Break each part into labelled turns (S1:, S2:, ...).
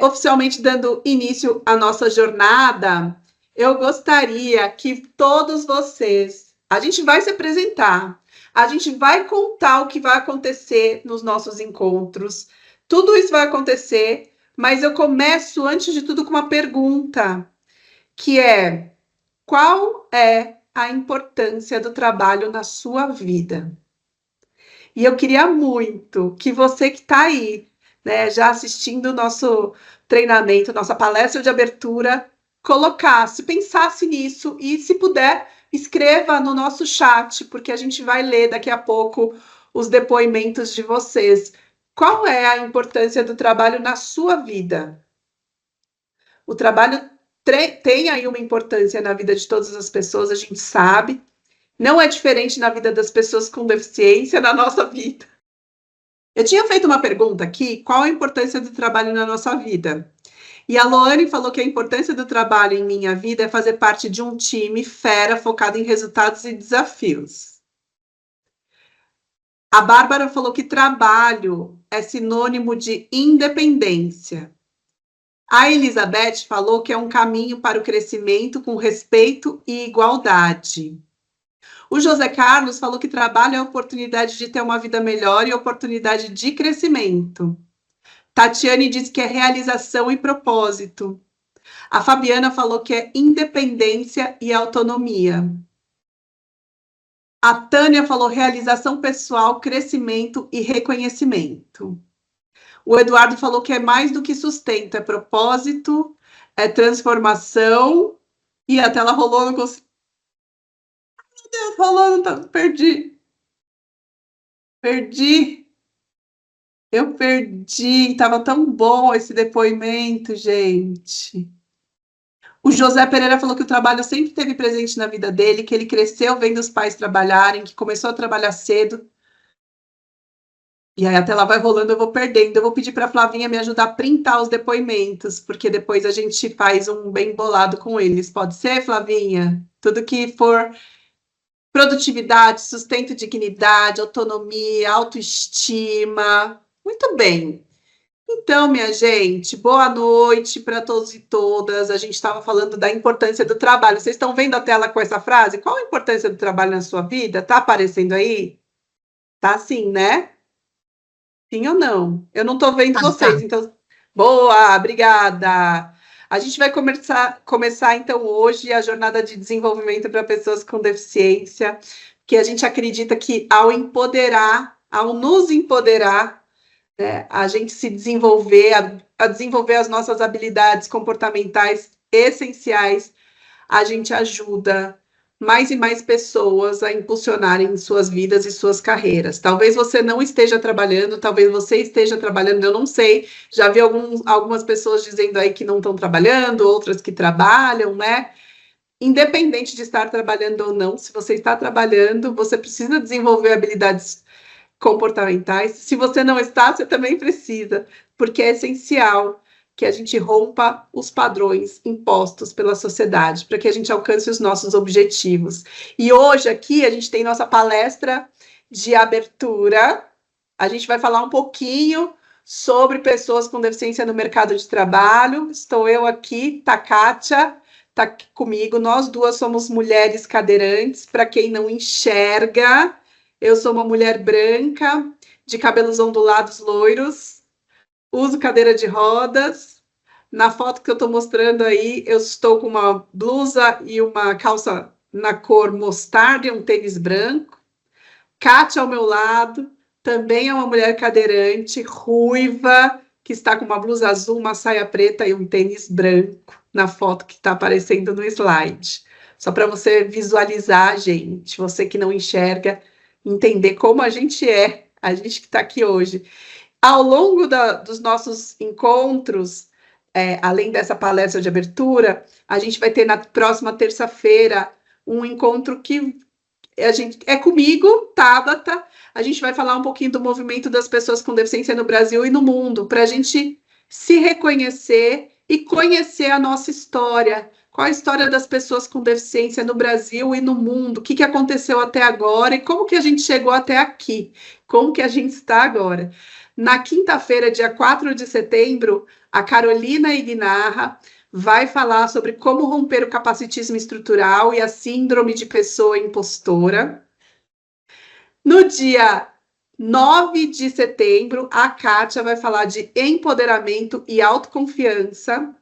S1: Oficialmente dando início à nossa jornada, eu gostaria que todos vocês, a gente vai se apresentar, a gente vai contar o que vai acontecer nos nossos encontros, tudo isso vai acontecer, mas eu começo, antes de tudo, com uma pergunta, que é: qual é a importância do trabalho na sua vida? E eu queria muito que você que está aí, né, já assistindo o nosso treinamento, nossa palestra de abertura, colocasse, pensasse nisso e, se puder, escreva no nosso chat, porque a gente vai ler daqui a pouco os depoimentos de vocês. Qual é a importância do trabalho na sua vida? O trabalho tem aí uma importância na vida de todas as pessoas, a gente sabe. Não é diferente na vida das pessoas com deficiência, na nossa vida. Eu tinha feito uma pergunta aqui: qual a importância do trabalho na nossa vida? E a Loane falou que a importância do trabalho em minha vida é fazer parte de um time fera focado em resultados e desafios. A Bárbara falou que trabalho é sinônimo de independência. A Elizabeth falou que é um caminho para o crescimento com respeito e igualdade. O José Carlos falou que trabalho é a oportunidade de ter uma vida melhor e oportunidade de crescimento. Tatiane disse que é realização e propósito. A Fabiana falou que é independência e autonomia. A Tânia falou realização pessoal, crescimento e reconhecimento. O Eduardo falou que é mais do que sustento, é propósito, é transformação. E a tela rolou, não consegui. Meu Deus, rolou, não perdi. Eu perdi. Estava tão bom esse depoimento, gente. O José Pereira falou que o trabalho sempre esteve presente na vida dele, que ele cresceu vendo os pais trabalharem, que começou a trabalhar cedo. E aí a tela vai rolando, eu vou perdendo. Eu vou pedir para a Flavinha me ajudar a printar os depoimentos, porque depois a gente faz um bem bolado com eles. Pode ser, Flavinha? Tudo que for produtividade, sustento, dignidade, autonomia, autoestima. Muito bem. Então, minha gente, boa noite para todos e todas. A gente estava falando da importância do trabalho. Vocês estão vendo a tela com essa frase? Qual a importância do trabalho na sua vida? Está aparecendo aí? Tá sim, né? Sim ou não? Eu não estou vendo vocês, então. Boa, obrigada. A gente vai começar então hoje a jornada de desenvolvimento para pessoas com deficiência, que a gente acredita que ao nos empoderar, a gente se desenvolver, a desenvolver as nossas habilidades comportamentais essenciais, a gente ajuda mais e mais pessoas a impulsionarem suas vidas e suas carreiras. Talvez você não esteja trabalhando, talvez você esteja trabalhando, eu não sei. Já vi algumas pessoas dizendo aí que não estão trabalhando, outras que trabalham, né? Independente de estar trabalhando ou não, se você está trabalhando, você precisa desenvolver habilidades comportamentais. Se você não está, você também precisa, porque é essencial que a gente rompa os padrões impostos pela sociedade, para que a gente alcance os nossos objetivos. E hoje aqui a gente tem nossa palestra de abertura. A gente vai falar um pouquinho sobre pessoas com deficiência no mercado de trabalho. Estou eu aqui, tá Kátia, tá aqui comigo. Nós duas somos mulheres cadeirantes, para quem não enxerga. Eu sou uma mulher branca, de cabelos ondulados loiros, uso cadeira de rodas. Na foto que eu estou mostrando aí, eu estou com uma blusa e uma calça na cor mostarda e um tênis branco. Kátia ao meu lado, também é uma mulher cadeirante, ruiva, que está com uma blusa azul, uma saia preta e um tênis branco, na foto que está aparecendo no slide. Só para você visualizar, gente, você que não enxerga, entender como a gente que está aqui hoje. Ao longo dos nossos encontros, além dessa palestra de abertura, a gente vai ter na próxima terça-feira um encontro que é comigo, Tabata. A gente vai falar um pouquinho do movimento das pessoas com deficiência no Brasil e no mundo, para a gente se reconhecer e conhecer a nossa história, qual a história das pessoas com deficiência no Brasil e no mundo, o que que aconteceu até agora e como que a gente chegou até aqui, como que a gente está agora. Na quinta-feira, dia 4 de setembro, a Carolina Ignarra vai falar sobre como romper o capacitismo estrutural e a síndrome de pessoa impostora. No dia 9 de setembro, a Kátia vai falar de empoderamento e autoconfiança.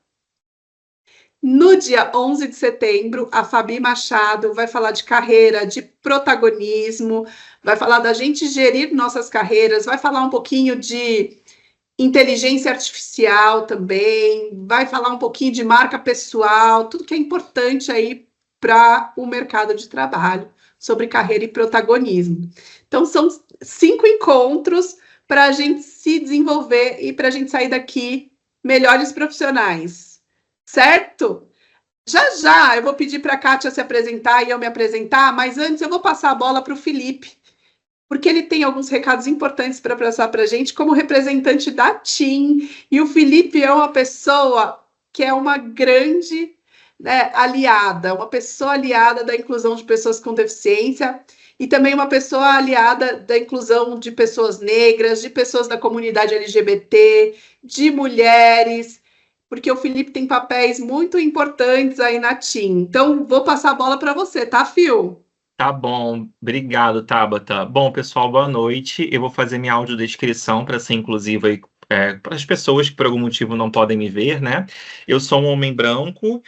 S1: No dia 11 de setembro, a Fabi Machado vai falar de carreira, de protagonismo, vai falar da gente gerir nossas carreiras, vai falar um pouquinho de inteligência artificial também, vai falar um pouquinho de marca pessoal, tudo que é importante aí para o mercado de trabalho, sobre carreira e protagonismo. Então, são 5 encontros para a gente se desenvolver e para a gente sair daqui melhores profissionais, certo? Já já eu vou pedir para a Kátia se apresentar e eu me apresentar, mas antes eu vou passar a bola para o Felipe, porque ele tem alguns recados importantes para passar para a gente como representante da TIM, e o Felipe é uma pessoa que é uma grande, né, aliada, uma pessoa aliada da inclusão de pessoas com deficiência e também uma pessoa aliada da inclusão de pessoas negras, de pessoas da comunidade LGBT, de mulheres, porque o Felipe tem papéis muito importantes aí na TIM. Então, vou passar a bola para você, tá, Fio?
S2: Tá bom, obrigado, Tabata. Bom, pessoal, boa noite. Eu vou fazer minha audiodescrição para ser inclusiva aí, para as pessoas que por algum motivo não podem me ver, né? Eu sou um homem branco,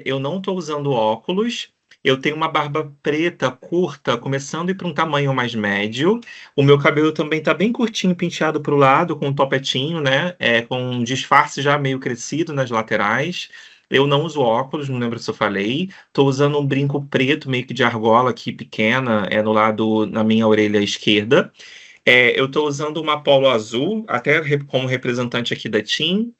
S2: eu não estou usando óculos, eu tenho uma barba preta, curta, começando a ir para um tamanho mais médio. O meu cabelo também está bem curtinho, penteado para o lado, com um topetinho, né? Com um disfarce já meio crescido nas laterais. Eu não uso óculos, não lembro se eu falei. Tô usando um brinco preto, meio que de argola aqui, pequena, no lado, na minha orelha esquerda. Eu tô usando uma polo azul, até como representante aqui da TIM,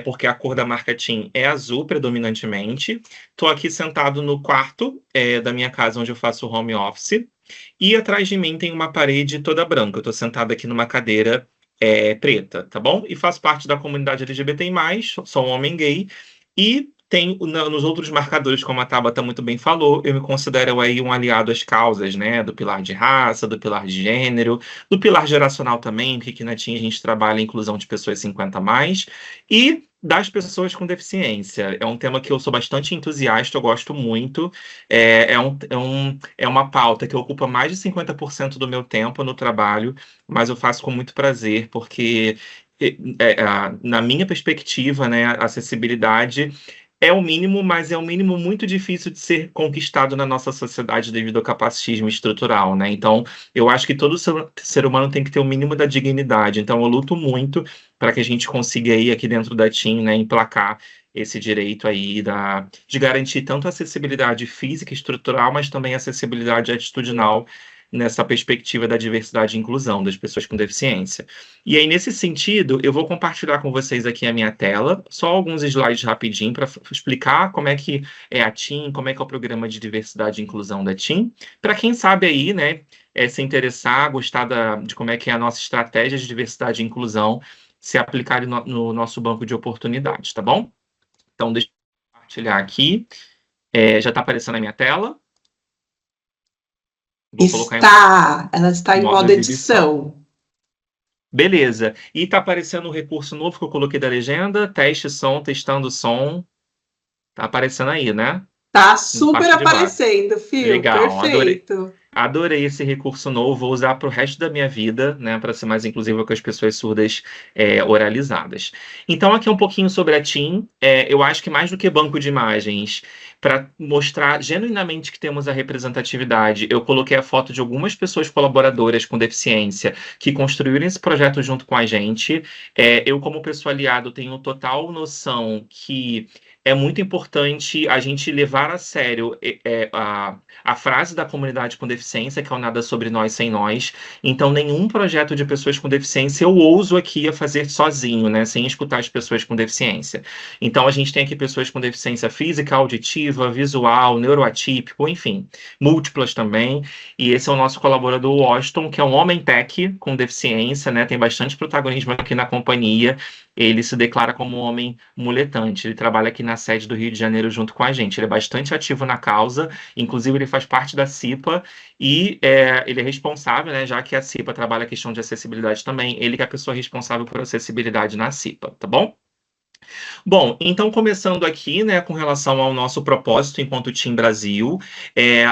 S2: porque a cor da marca TIM é azul predominantemente. Tô aqui sentado no quarto, da minha casa, onde eu faço home office. E atrás de mim tem uma parede toda branca. Eu tô sentado aqui numa cadeira, preta, tá bom? E faço parte da comunidade LGBTI+, sou um homem gay. E tem nos outros marcadores, como a Tabata muito bem falou, eu me considero aí um aliado às causas, né? Do pilar de raça, do pilar de gênero, do pilar geracional também, porque aqui na TIM a gente trabalha a inclusão de pessoas 50 a mais, e das pessoas com deficiência. É um tema que eu sou bastante entusiasta, eu gosto muito. É uma pauta que ocupa mais de 50% do meu tempo no trabalho, mas eu faço com muito prazer, porque na minha perspectiva, né, a acessibilidade é o mínimo, mas é um mínimo muito difícil de ser conquistado na nossa sociedade devido ao capacitismo estrutural, né? Então, eu acho que todo ser humano tem que ter o mínimo da dignidade. Então, eu luto muito para que a gente consiga aí aqui dentro da TIM, né, emplacar esse direito aí de garantir tanto a acessibilidade física e estrutural, mas também a acessibilidade atitudinal nessa perspectiva da diversidade e inclusão das pessoas com deficiência. E aí, nesse sentido, eu vou compartilhar com vocês aqui a minha tela, só alguns slides rapidinho para explicar como é que é a TIM, como é que é o programa de diversidade e inclusão da TIM. Para quem sabe aí, né, se interessar, gostar de como é que é a nossa estratégia de diversidade e inclusão, se aplicar no nosso banco de oportunidades, tá bom? Então, deixa eu compartilhar aqui. Já está aparecendo na minha tela. Vou colocar
S1: Ela está
S2: em
S1: em
S2: modo
S1: modo
S2: exibição.
S1: edição.
S2: Beleza. E tá aparecendo um recurso novo que eu coloquei da legenda, teste som, testando som. Tá aparecendo aí, né?
S1: Tá
S2: Na
S1: super
S2: parte de baixo.
S1: aparecendo, Fio.
S2: Legal, adorei.
S1: Perfeito.
S2: Adorei esse recurso novo, vou usar para o resto da minha vida, né, para ser mais inclusiva com as pessoas surdas oralizadas. Então, aqui um pouquinho sobre a TIM. Eu acho que mais do que banco de imagens, para mostrar genuinamente que temos a representatividade, eu coloquei a foto de algumas pessoas colaboradoras com deficiência que construíram esse projeto junto com a gente. Eu, como pessoa aliada, tenho total noção que é muito importante a gente levar a sério a frase da comunidade com deficiência, que é o Nada Sobre Nós Sem Nós. Então, nenhum projeto de pessoas com deficiência eu ouso aqui a fazer sozinho, né? Sem escutar as pessoas com deficiência. Então, a gente tem aqui pessoas com deficiência física, auditiva, auditiva, visual, neuroatípico, enfim, múltiplas também. E esse é o nosso colaborador Washington, que é um homem tech com deficiência, né? Tem bastante protagonismo aqui na companhia. Ele se declara como um homem muletante. Ele trabalha aqui na sede do Rio de Janeiro junto com a gente. Ele é bastante ativo na causa, inclusive ele faz parte da CIPA e ele é responsável, né? Já que a CIPA trabalha a questão de acessibilidade também, ele que é a pessoa responsável por acessibilidade na CIPA, tá bom? Bom, então começando aqui, né, com relação ao nosso propósito enquanto Team Brasil,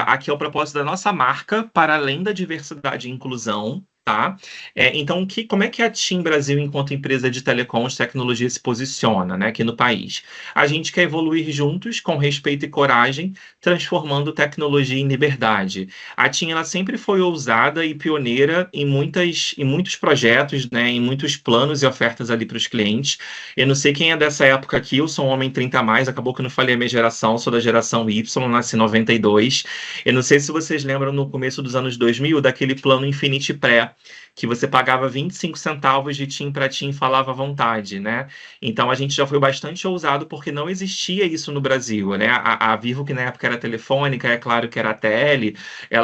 S2: aqui é o propósito da nossa marca para além da diversidade e inclusão. Tá? Então, como é que a TIM Brasil, enquanto empresa de telecoms, tecnologia, se posiciona, né, aqui no país? A gente quer evoluir juntos, com respeito e coragem, transformando tecnologia em liberdade. A TIM ela sempre foi ousada e pioneira em muitos projetos, né, em muitos planos e ofertas ali para os clientes. Eu não sei quem é dessa época aqui, eu sou um homem 30 a mais, acabou que eu não falei a minha geração, sou da geração Y, nasci em 92. Eu não sei se vocês lembram no começo dos anos 2000 daquele plano Infinity Pré, que você pagava 25 centavos de TIM para TIM e falava à vontade, né? Então a gente já foi bastante ousado porque não existia isso no Brasil, né? A Vivo, que na época era telefônica, é claro que era a TL,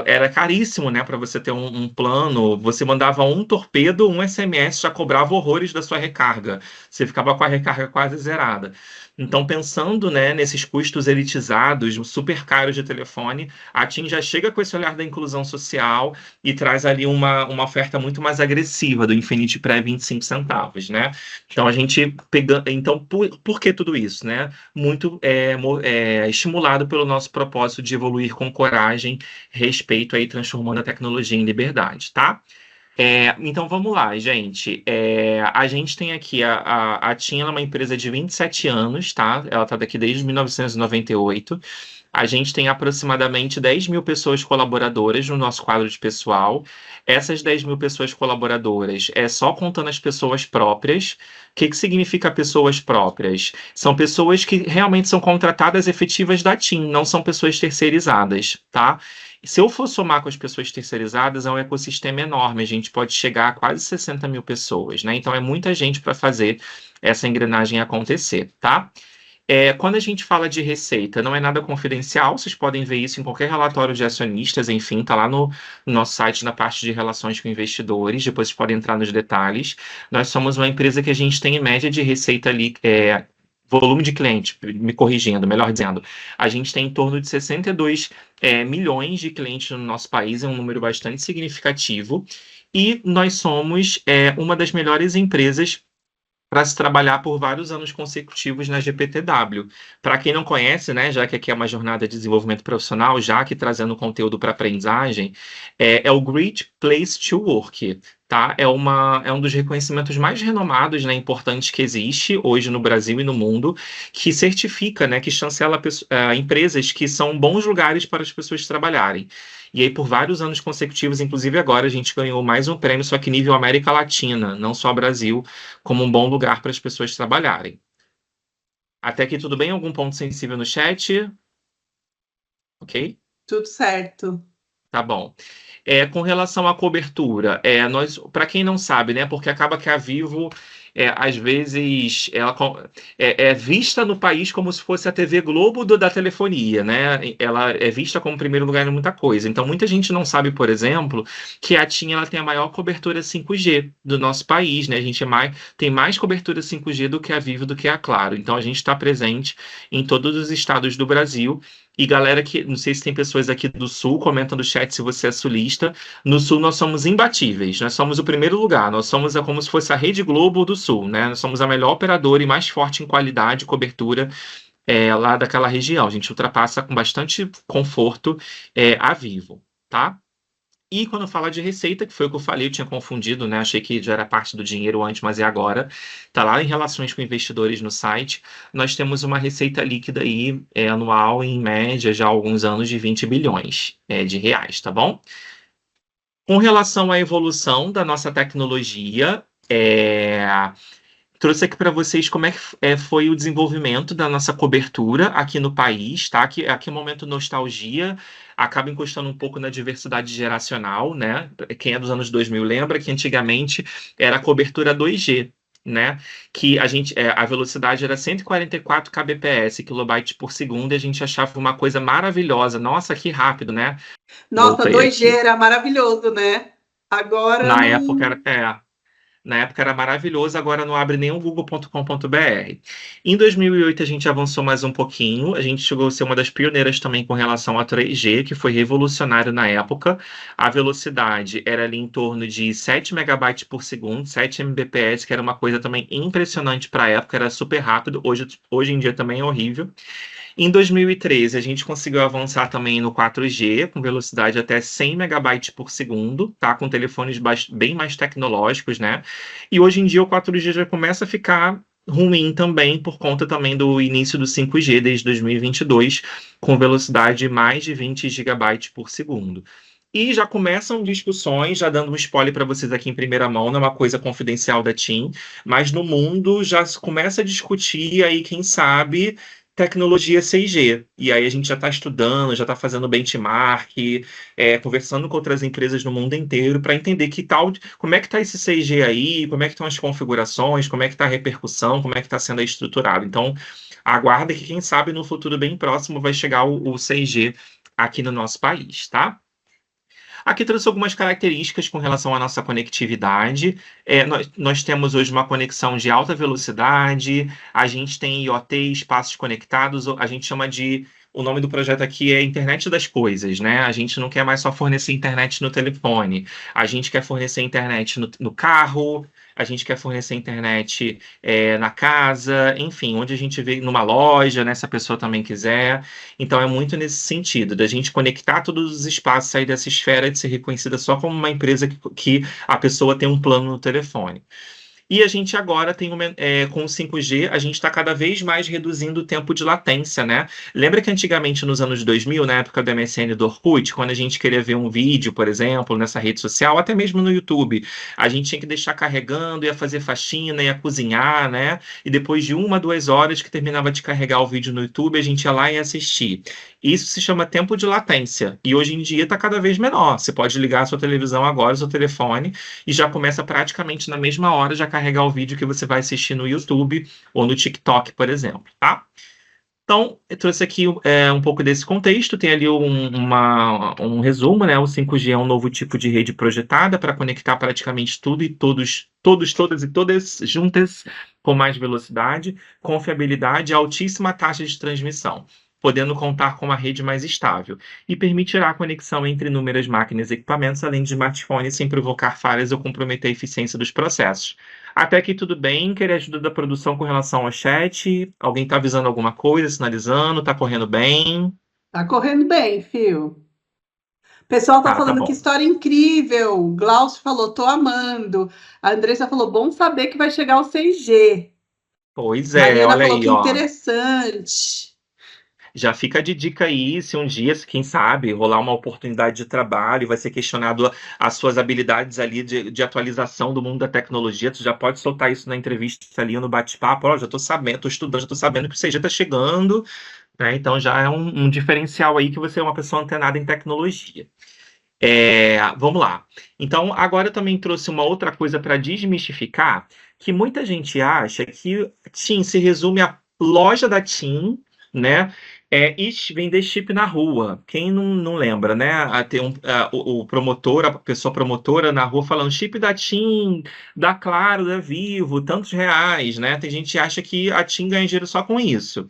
S2: era caríssimo, né? Para você ter um plano, você mandava um torpedo, um SMS, já cobrava horrores da sua recarga. Você ficava com a recarga quase zerada. Então, pensando, né, nesses custos elitizados, super caros de telefone, a TIM já chega com esse olhar da inclusão social e traz ali uma oferta muito mais agressiva do Infinity Pré 25 centavos, né? Então a gente pegando, então por que tudo isso, né? Muito estimulado pelo nosso propósito de evoluir com coragem, respeito aí transformando a tecnologia em liberdade, tá? Então vamos lá, gente. A gente tem aqui a TIM, ela é uma empresa de 27 anos, tá? Ela está daqui desde 1998. A gente tem aproximadamente 10 mil pessoas colaboradoras no nosso quadro de pessoal. Essas 10 mil pessoas colaboradoras é só contando as pessoas próprias. O que significa pessoas próprias? São pessoas que realmente são contratadas efetivas da TIM, não são pessoas terceirizadas, tá? Se eu for somar com as pessoas terceirizadas, é um ecossistema enorme. A gente pode chegar a quase 60 mil pessoas, né? Então é muita gente para fazer essa engrenagem acontecer, tá? Quando a gente fala de receita, não é nada confidencial, vocês podem ver isso em qualquer relatório de acionistas, enfim, tá lá no nosso site na parte de relações com investidores, depois vocês podem entrar nos detalhes. Nós somos uma empresa que a gente tem em média de receita ali, volume de cliente, me corrigindo, melhor dizendo, a gente tem em torno de 62 milhões de clientes no nosso país, é um número bastante significativo, e nós somos uma das melhores empresas para se trabalhar por vários anos consecutivos na GPTW. Para quem não conhece, né, já que aqui é uma jornada de desenvolvimento profissional, já que trazendo conteúdo para aprendizagem, é o Great Place to Work, tá? É um dos reconhecimentos mais renomados, né, importantes que existe hoje no Brasil e no mundo, que certifica, né, que chancela empresas que são bons lugares para as pessoas trabalharem. E aí, por vários anos consecutivos, inclusive agora, a gente ganhou mais um prêmio, só que nível América Latina, não só Brasil, como um bom lugar para as pessoas trabalharem. Até aqui tudo bem? Algum ponto sensível no chat? Ok?
S1: Tudo certo.
S2: Tá bom. Com relação à cobertura, para quem não sabe, né, porque acaba que a Vivo, às vezes, ela é vista no país como se fosse a TV Globo da telefonia, né? Ela é vista como primeiro lugar em muita coisa. Então, muita gente não sabe, por exemplo, que a TIM ela tem a maior cobertura 5G do nosso país, né? A gente tem mais cobertura 5G do que a Vivo, do que a Claro. Então, a gente está presente em todos os estados do Brasil. E galera que, não sei se tem pessoas aqui do Sul, comenta no chat se você é sulista. No Sul nós somos imbatíveis, nós somos o primeiro lugar, nós somos como se fosse a Rede Globo do Sul, né? Nós somos a melhor operadora e mais forte em qualidade e cobertura lá daquela região. A gente ultrapassa com bastante conforto a Vivo, tá? E quando fala de receita, que foi o que eu falei, eu tinha confundido, né? Achei que já era parte do dinheiro antes, mas é agora. Tá lá em relações com investidores no site. Nós temos uma receita líquida aí, anual, em média, já há alguns anos, de 20 bilhões de reais, tá bom? Com relação à evolução da nossa tecnologia, trouxe aqui para vocês como é que foi o desenvolvimento da nossa cobertura aqui no país, tá? Aqui é um momento nostalgia, acaba encostando um pouco na diversidade geracional, né? Quem é dos anos 2000 lembra que antigamente era a cobertura 2G. né? Que a velocidade era 144 kbps, kilobytes por segundo, e a gente achava uma coisa maravilhosa. Nossa, que rápido, né?
S1: Nossa,
S2: Voltei
S1: 2G
S2: aqui.
S1: era maravilhoso, né? Agora
S2: Na época era,
S1: não.
S2: Na época era maravilhoso, agora não abre nem o google.com.br. Em 2008 a gente avançou mais um pouquinho, a gente chegou a ser uma das pioneiras também com relação a 3G, que foi revolucionário na época. A velocidade era ali em torno de 7 megabytes por segundo, 7 Mbps, que era uma coisa também impressionante para a época, era super rápido, hoje em dia também é horrível. Em 2013, a gente conseguiu avançar também no 4G, com velocidade até 100 megabytes por segundo, tá? Com telefones bem mais tecnológicos, né? E hoje em dia o 4G já começa a ficar ruim também, por conta também do início do 5G, desde 2022, com velocidade mais de 20 gigabytes por segundo. E já começam discussões, já dando um spoiler para vocês aqui em primeira mão, não é uma coisa confidencial da TIM, mas no mundo já se começa a discutir aí, quem sabe, tecnologia 6G. E aí a gente já está estudando, já está fazendo benchmark, conversando com outras empresas no mundo inteiro para entender que tal, como é que está esse 6G aí, como é que estão as configurações, como é que está a repercussão, como é que está sendo aí estruturado. Então, aguarda que quem sabe no futuro bem próximo vai chegar o 6G aqui no nosso país, tá? Aqui trouxe algumas características com relação à nossa conectividade. Nós temos hoje uma conexão de alta velocidade, a gente tem IoT, espaços conectados, a gente chama de. O nome do projeto aqui é Internet das Coisas, né? A gente não quer mais só fornecer internet no telefone, a gente quer fornecer internet no carro, a gente quer fornecer internet na casa, enfim, onde a gente vê numa loja, né? Se a pessoa também quiser. Então é muito nesse sentido, da gente conectar todos os espaços, sair dessa esfera de ser reconhecida só como uma empresa que a pessoa tem um plano no telefone. E a gente agora tem com o 5G, a gente está cada vez mais reduzindo o tempo de latência, né? Lembra que antigamente, nos anos 2000, na época do MSN e do Orkut, quando a gente queria ver um vídeo, por exemplo, nessa rede social, até mesmo no YouTube, a gente tinha que deixar carregando, ia fazer faxina, ia cozinhar, né? E depois de 1, 2 horas que terminava de carregar o vídeo no YouTube, a gente ia lá e assistir. Isso se chama tempo de latência. E hoje em dia está cada vez menor. Você pode ligar a sua televisão agora, o seu telefone, e já começa praticamente na mesma hora já carregar o vídeo que você vai assistir no YouTube ou no TikTok, por exemplo, tá? Então, eu trouxe aqui um pouco desse contexto, tem ali um resumo, né? O 5G é um novo tipo de rede projetada para conectar praticamente tudo e todas e todas juntas com mais velocidade, confiabilidade e altíssima taxa de transmissão, podendo contar com uma rede mais estável, e permitirá a conexão entre inúmeras máquinas e equipamentos, além de smartphones, sem provocar falhas ou comprometer a eficiência dos processos. Até aqui tudo bem, queria ajuda da produção com relação ao chat. Alguém está avisando alguma coisa, sinalizando, está correndo bem?
S1: Tá correndo bem, fio. O pessoal tá
S2: Tá
S1: falando que
S2: bom.
S1: história incrível. O Glaucio falou, tô amando. A Andressa falou, bom saber que vai chegar o 6G.
S2: Pois é,
S1: Mariana
S2: olha
S1: falou
S2: aí,
S1: que
S2: ó.
S1: interessante.
S2: Já fica de dica aí, se um dia, quem sabe, rolar uma oportunidade de trabalho, vai ser questionado as suas habilidades ali de atualização do mundo da tecnologia, tu já pode soltar isso na entrevista ali, no bate-papo, ó, já tô sabendo, tô estudando, já tô sabendo que o 6G tá chegando, né? Então já é um diferencial aí que você é uma pessoa antenada em tecnologia. Vamos lá. Então, agora eu também trouxe uma outra coisa para desmistificar, que muita gente acha que TIM se resume à loja da TIM, né? E vender chip na rua. Quem não lembra, né? Ter o promotor, a pessoa promotora na rua falando chip da TIM, da Claro, da Vivo, tantos reais, né? Tem gente que acha que a TIM ganha dinheiro só com isso.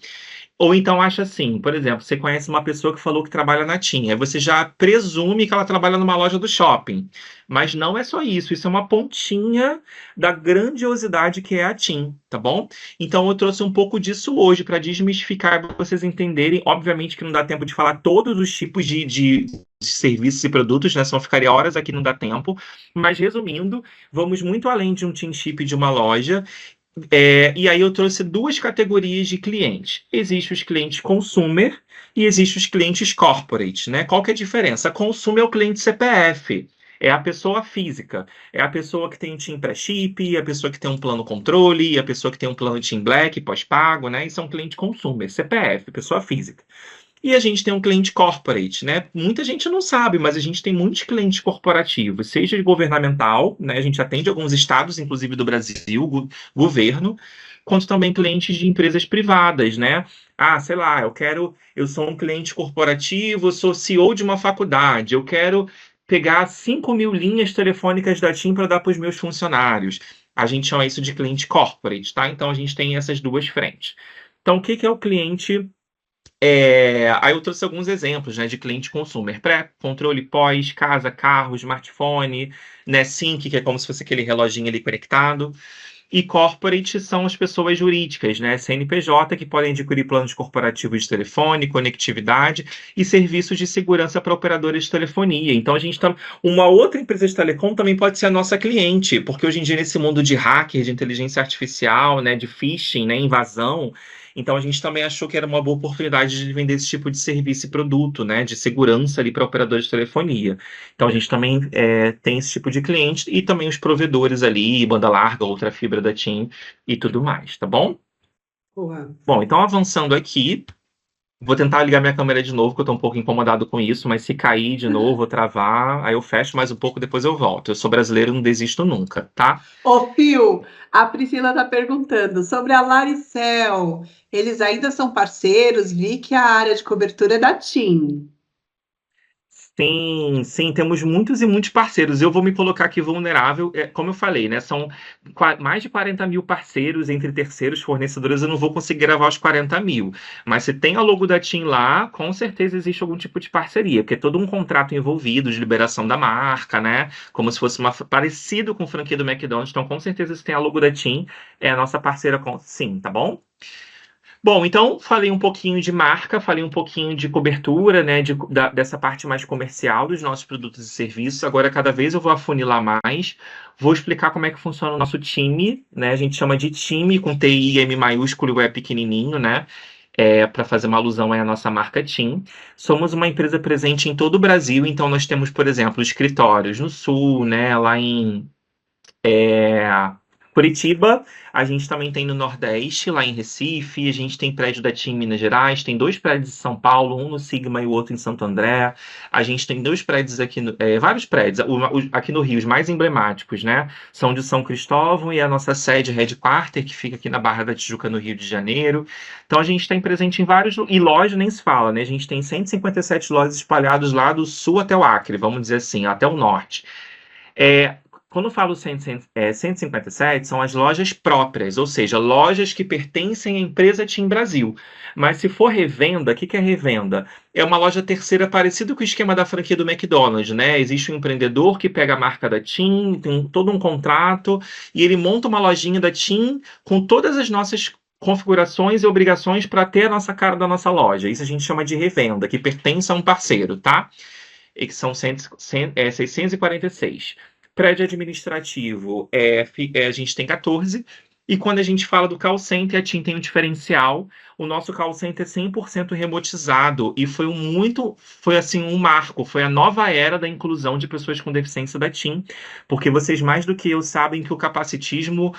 S2: Ou então acha assim, por exemplo, você conhece uma pessoa que falou que trabalha na TIM, aí você já presume que ela trabalha numa loja do shopping. Mas não é só isso, isso é uma pontinha da grandiosidade que é a TIM, tá bom? Então eu trouxe um pouco disso hoje para desmistificar, para vocês entenderem. Obviamente que não dá tempo de falar todos os tipos de serviços e produtos, né? Senão ficaria horas aqui, não dá tempo. Mas resumindo, vamos muito além de um TIM chip de uma loja. E aí eu trouxe duas categorias de clientes. Existem os clientes consumer e existem os clientes corporate, né? Qual que é a diferença? Consumer é o cliente CPF, é a pessoa física, é a pessoa que tem um TIM pré-chip, a pessoa que tem um plano controle, a pessoa que tem um plano TIM Black pós-pago, né? Isso é um cliente consumer, CPF, pessoa física. E a gente tem um cliente corporate, né? Muita gente não sabe, mas a gente tem muitos clientes corporativos, seja de governamental, né? A gente atende alguns estados, inclusive do Brasil, governo, quanto também clientes de empresas privadas, né? Ah, sei lá, eu sou um cliente corporativo, sou CEO de uma faculdade, eu quero pegar 5.000 linhas telefônicas da TIM para dar para os meus funcionários. A gente chama isso de cliente corporate, tá? Então a gente tem essas duas frentes. Então, o que que é o cliente aí eu trouxe alguns exemplos, né, de cliente consumer, pré, controle pós, casa, carro, smartphone, né, Sync, que é como se fosse aquele reloginho ali conectado, e corporate são as pessoas jurídicas, né, CNPJ, que podem adquirir planos corporativos de telefone, conectividade e serviços de segurança para operadores de telefonia. Então a gente está, uma outra empresa de telecom também pode ser a nossa cliente, porque hoje em dia nesse mundo de hacker, de inteligência artificial, né, de phishing, né, invasão, então a gente também achou que era uma boa oportunidade de vender esse tipo de serviço e produto, né, de segurança ali para operadores de telefonia. Então a gente também tem esse tipo de cliente e também os provedores ali, banda larga, outra fibra da TIM e tudo mais, tá bom?
S1: Boa.
S2: Bom, então avançando aqui, vou tentar ligar minha câmera de novo, que eu tô um pouco incomodado com isso, mas se cair de novo, travar, aí eu fecho mais um pouco, depois eu volto. Eu sou brasileiro, não desisto nunca, tá?
S1: Ô, Fio, a Priscila está perguntando sobre a Laricel. Eles ainda são parceiros? Vi que a área de cobertura é da TIM.
S2: Sim, sim, temos muitos e muitos parceiros. Eu vou me colocar aqui vulnerável, como eu falei, né? São mais de 40 mil parceiros entre terceiros fornecedores. Eu não vou conseguir gravar os 40 mil, mas se tem a logo da TIM lá, com certeza existe algum tipo de parceria, porque é todo um contrato envolvido de liberação da marca, né? Como se fosse parecido com franquia do McDonald's. Então, com certeza, se tem a logo da TIM, é a nossa parceira, sim, tá bom? Bom, então falei um pouquinho de marca, falei um pouquinho de cobertura, né, dessa parte mais comercial dos nossos produtos e serviços. Agora, cada vez eu vou afunilar mais, vou explicar como é que funciona o nosso time, né? A gente chama de time com TI e M maiúsculo e o E pequenininho, né? Para fazer uma alusão à nossa marca TIM. Somos uma empresa presente em todo o Brasil, então nós temos, por exemplo, escritórios no Sul, né, lá em é, Curitiba, a gente também tem no Nordeste, lá em Recife, a gente tem prédio da TIM em Minas Gerais, tem dois prédios em São Paulo, um no Sigma e o outro em Santo André. A gente tem dois prédios aqui, vários prédios, aqui no Rio, os mais emblemáticos, né? São de São Cristóvão e a nossa sede Headquarter, que fica aqui na Barra da Tijuca, no Rio de Janeiro. Então a gente tem presente em vários, e loja nem se fala, né? A gente tem 157 lojas espalhadas lá do sul até o Acre, vamos dizer assim, até o norte. É, quando eu falo 157, são as lojas próprias, ou seja, lojas que pertencem à empresa TIM Brasil. Mas se for revenda, o que que é revenda? É uma loja terceira parecida com o esquema da franquia do McDonald's, né? Existe um empreendedor que pega a marca da TIM, tem todo um contrato, e ele monta uma lojinha da TIM com todas as nossas configurações e obrigações para ter a nossa cara da nossa loja. Isso a gente chama de revenda, que pertence a um parceiro, tá? E que são 646. Prédio administrativo, a gente tem 14. E quando a gente fala do call center, a TIM tem um diferencial. O nosso call center é 100% remotizado e foi assim um marco, foi a nova era da inclusão de pessoas com deficiência da TIM, porque vocês mais do que eu sabem que o capacitismo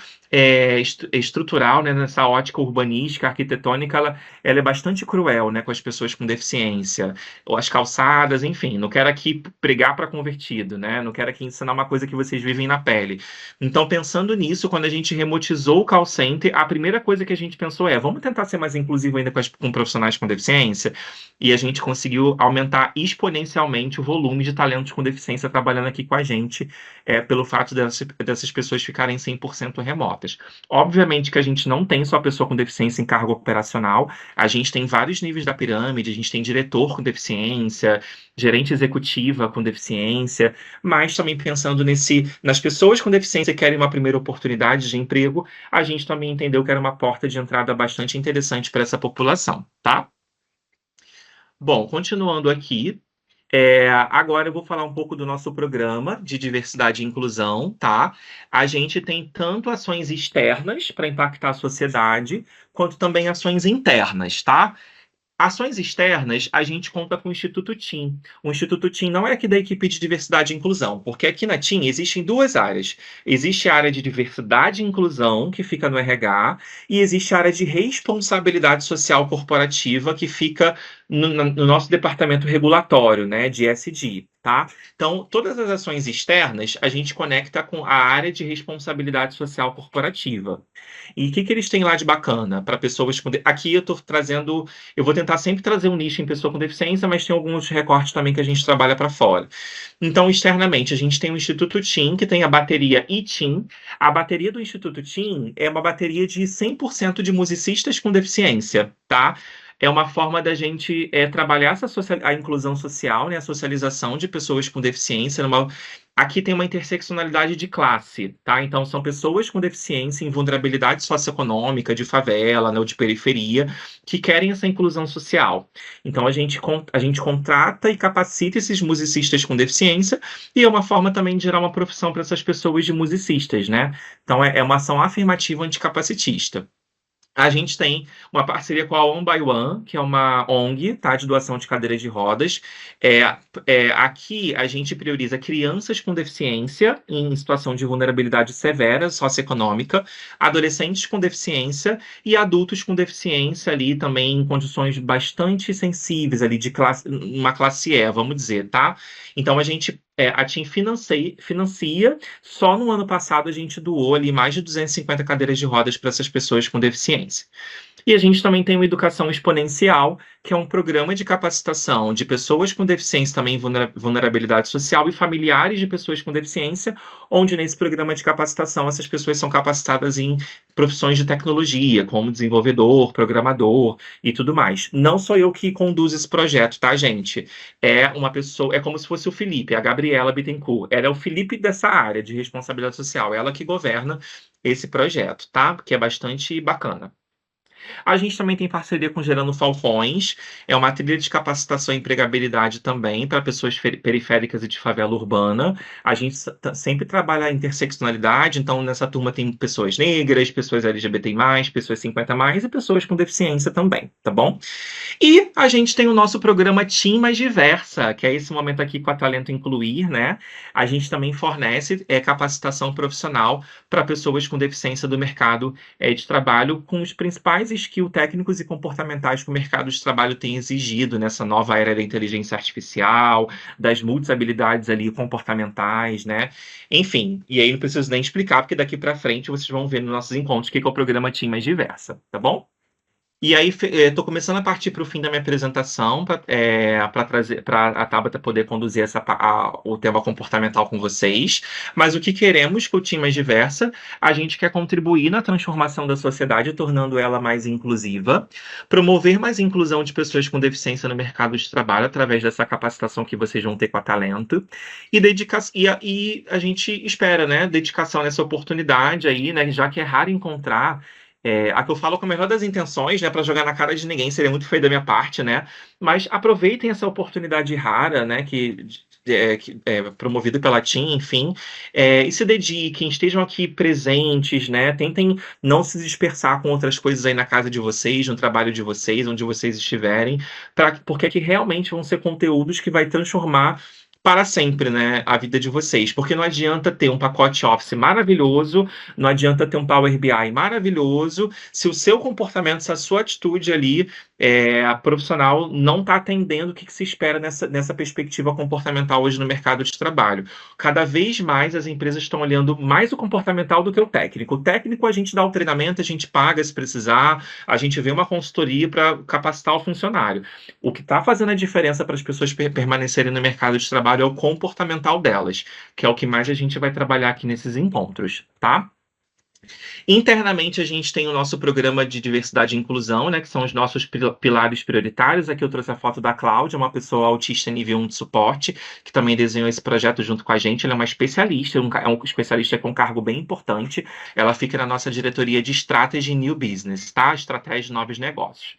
S2: estrutural, né, nessa ótica urbanística, arquitetônica, ela é bastante cruel, né, com as pessoas com deficiência ou as calçadas, enfim. Não quero aqui pregar para convertido, né? Não quero aqui ensinar uma coisa que vocês vivem na pele. Então, pensando nisso, quando a gente remotizou o call center, a primeira coisa que a gente pensou vamos tentar ser mais inclusivo ainda com profissionais com deficiência? E a gente conseguiu aumentar exponencialmente o volume de talentos com deficiência trabalhando aqui com a gente, pelo fato dessas pessoas ficarem 100% remotas. Obviamente que a gente não tem só pessoa com deficiência em cargo operacional, a gente tem vários níveis da pirâmide, a gente tem diretor com deficiência, gerente executiva com deficiência, mas também pensando nas pessoas com deficiência que querem uma primeira oportunidade de emprego, a gente também entendeu que era uma porta de entrada bastante interessante para essa população, tá? Bom, continuando aqui, agora eu vou falar um pouco do nosso programa de diversidade e inclusão, tá? A gente tem tanto ações externas para impactar a sociedade, quanto também ações internas, tá? Ações externas, a gente conta com o Instituto TIM. O Instituto TIM não é aqui da equipe de diversidade e inclusão, porque aqui na TIM existem duas áreas. Existe a área de diversidade e inclusão, que fica no RH, e existe a área de responsabilidade social corporativa, que fica no nosso departamento regulatório, né, de ESG, tá? Então, todas as ações externas, a gente conecta com a área de responsabilidade social corporativa. E o que que eles têm lá de bacana para pessoas com... Aqui eu estou trazendo... Eu vou tentar sempre trazer um nicho em pessoa com deficiência, mas tem alguns recortes também que a gente trabalha para fora. Então, externamente, a gente tem o Instituto TIM, que tem a bateria iTIM. A bateria do Instituto TIM é uma bateria de 100% de musicistas com deficiência, tá? É uma forma da gente trabalhar a inclusão social, né, a socialização de pessoas com deficiência. Aqui tem uma interseccionalidade de classe, tá? Então, são pessoas com deficiência em vulnerabilidade socioeconômica, de favela, né, ou de periferia, que querem essa inclusão social. Então, a gente contrata e capacita esses musicistas com deficiência, e é uma forma também de gerar uma profissão para essas pessoas de musicistas, né? Então, é uma ação afirmativa anticapacitista. A gente tem uma parceria com a One by One, que é uma ONG, tá, de doação de cadeiras de rodas. Aqui a gente prioriza crianças com deficiência em situação de vulnerabilidade severa socioeconômica, adolescentes com deficiência e adultos com deficiência ali também em condições bastante sensíveis ali de classe, uma classe E, vamos dizer, tá? Então a TIM financia. Só no ano passado a gente doou ali mais de 250 cadeiras de rodas para essas pessoas com deficiência. E a gente também tem o Educação Exponencial, que é um programa de capacitação de pessoas com deficiência, também vulnerabilidade social, e familiares de pessoas com deficiência, onde nesse programa de capacitação essas pessoas são capacitadas em profissões de tecnologia, como desenvolvedor, programador e tudo mais. Não sou eu que conduzo esse projeto, tá, gente? É uma pessoa, é como se fosse o Felipe, a Gabriela Bittencourt. Ela é o Felipe dessa área de responsabilidade social, ela que governa esse projeto, tá? Que é bastante bacana. A gente também tem parceria com Gerando Falcões, é uma trilha de capacitação e empregabilidade também para pessoas periféricas e de favela urbana. A gente sempre trabalha a interseccionalidade, então nessa turma tem pessoas negras, pessoas LGBT+, pessoas 50+, e pessoas com deficiência também, tá bom? E a gente tem o nosso programa Team Mais Diversa, que é esse momento aqui com a Talento Incluir, né? A gente também fornece capacitação profissional para pessoas com deficiência do mercado de trabalho, com os principais skills técnicos e comportamentais que o mercado de trabalho tem exigido nessa nova era da inteligência artificial, das multi-habilidades ali comportamentais, né? Enfim, e aí não preciso nem explicar, porque daqui para frente vocês vão ver nos nossos encontros o que é o programa Team Mais Diversa, tá bom? E aí, estou começando a partir para o fim da minha apresentação, para trazer para a Tabata poder conduzir o tema comportamental com vocês. Mas o que queremos com o Team Mais Diversa? A gente quer contribuir na transformação da sociedade, tornando ela mais inclusiva, promover mais inclusão de pessoas com deficiência no mercado de trabalho através dessa capacitação que vocês vão ter com a Talento, e a gente espera, né, dedicação nessa oportunidade aí, né, já que é raro encontrar. A que eu falo com a melhor das intenções, né, para jogar na cara de ninguém, seria muito feio da minha parte, né? Mas aproveitem essa oportunidade rara, né, que é promovida pela TIM, enfim, e se dediquem, estejam aqui presentes, né? Tentem não se dispersar com outras coisas aí na casa de vocês, no trabalho de vocês, onde vocês estiverem, porque aqui realmente vão ser conteúdos que vai transformar para sempre, né, a vida de vocês, porque não adianta ter um pacote Office maravilhoso, não adianta ter um Power BI maravilhoso, se o seu comportamento, se a sua atitude ali profissional não está atendendo o que se espera nessa perspectiva comportamental hoje no mercado de trabalho. Cada vez mais as empresas estão olhando mais o comportamental do que o técnico. O técnico a gente dá o treinamento, a gente paga se precisar, a gente vê uma consultoria para capacitar o funcionário. O que está fazendo a diferença para as pessoas permanecerem no mercado de trabalho é o comportamental delas, que é o que mais a gente vai trabalhar aqui nesses encontros, tá? Internamente, a gente tem o nosso programa de diversidade e inclusão, né, que são os nossos pilares prioritários. Aqui eu trouxe a foto da Cláudia, uma pessoa autista nível 1 de suporte, que também desenhou esse projeto junto com a gente. Ela é uma especialista, é um especialista com um cargo bem importante. Ela fica na nossa diretoria de Strategy New Business, tá? Estratégia de novos negócios.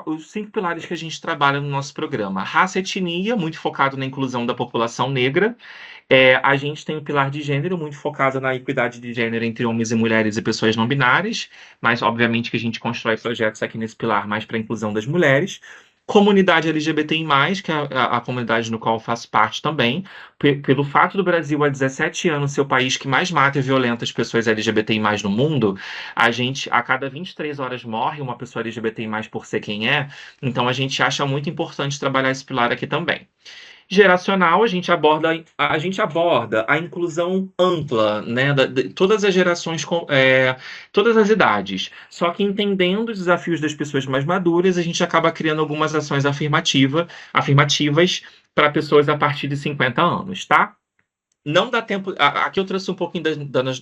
S2: Os 5 pilares que a gente trabalha no nosso programa. Raça e etnia, muito focado na inclusão da população negra. A gente tem o pilar de gênero, muito focado na equidade de gênero entre homens e mulheres e pessoas não binárias, mas obviamente que a gente constrói projetos aqui nesse pilar mais para a inclusão das mulheres. Comunidade LGBTI+, que é a comunidade no qual eu faço parte também, pelo fato do Brasil há 17 anos ser o país que mais mata e violenta as pessoas LGBTI+, no mundo, a gente, a cada 23 horas morre uma pessoa LGBTI+, por ser quem é, então a gente acha muito importante trabalhar esse pilar aqui também. Geracional, a gente aborda a inclusão ampla, né, de todas as gerações, todas as idades. Só que entendendo os desafios das pessoas mais maduras, a gente acaba criando algumas ações afirmativas para pessoas a partir de 50 anos, tá? Não dá tempo. Aqui eu trouxe um pouquinho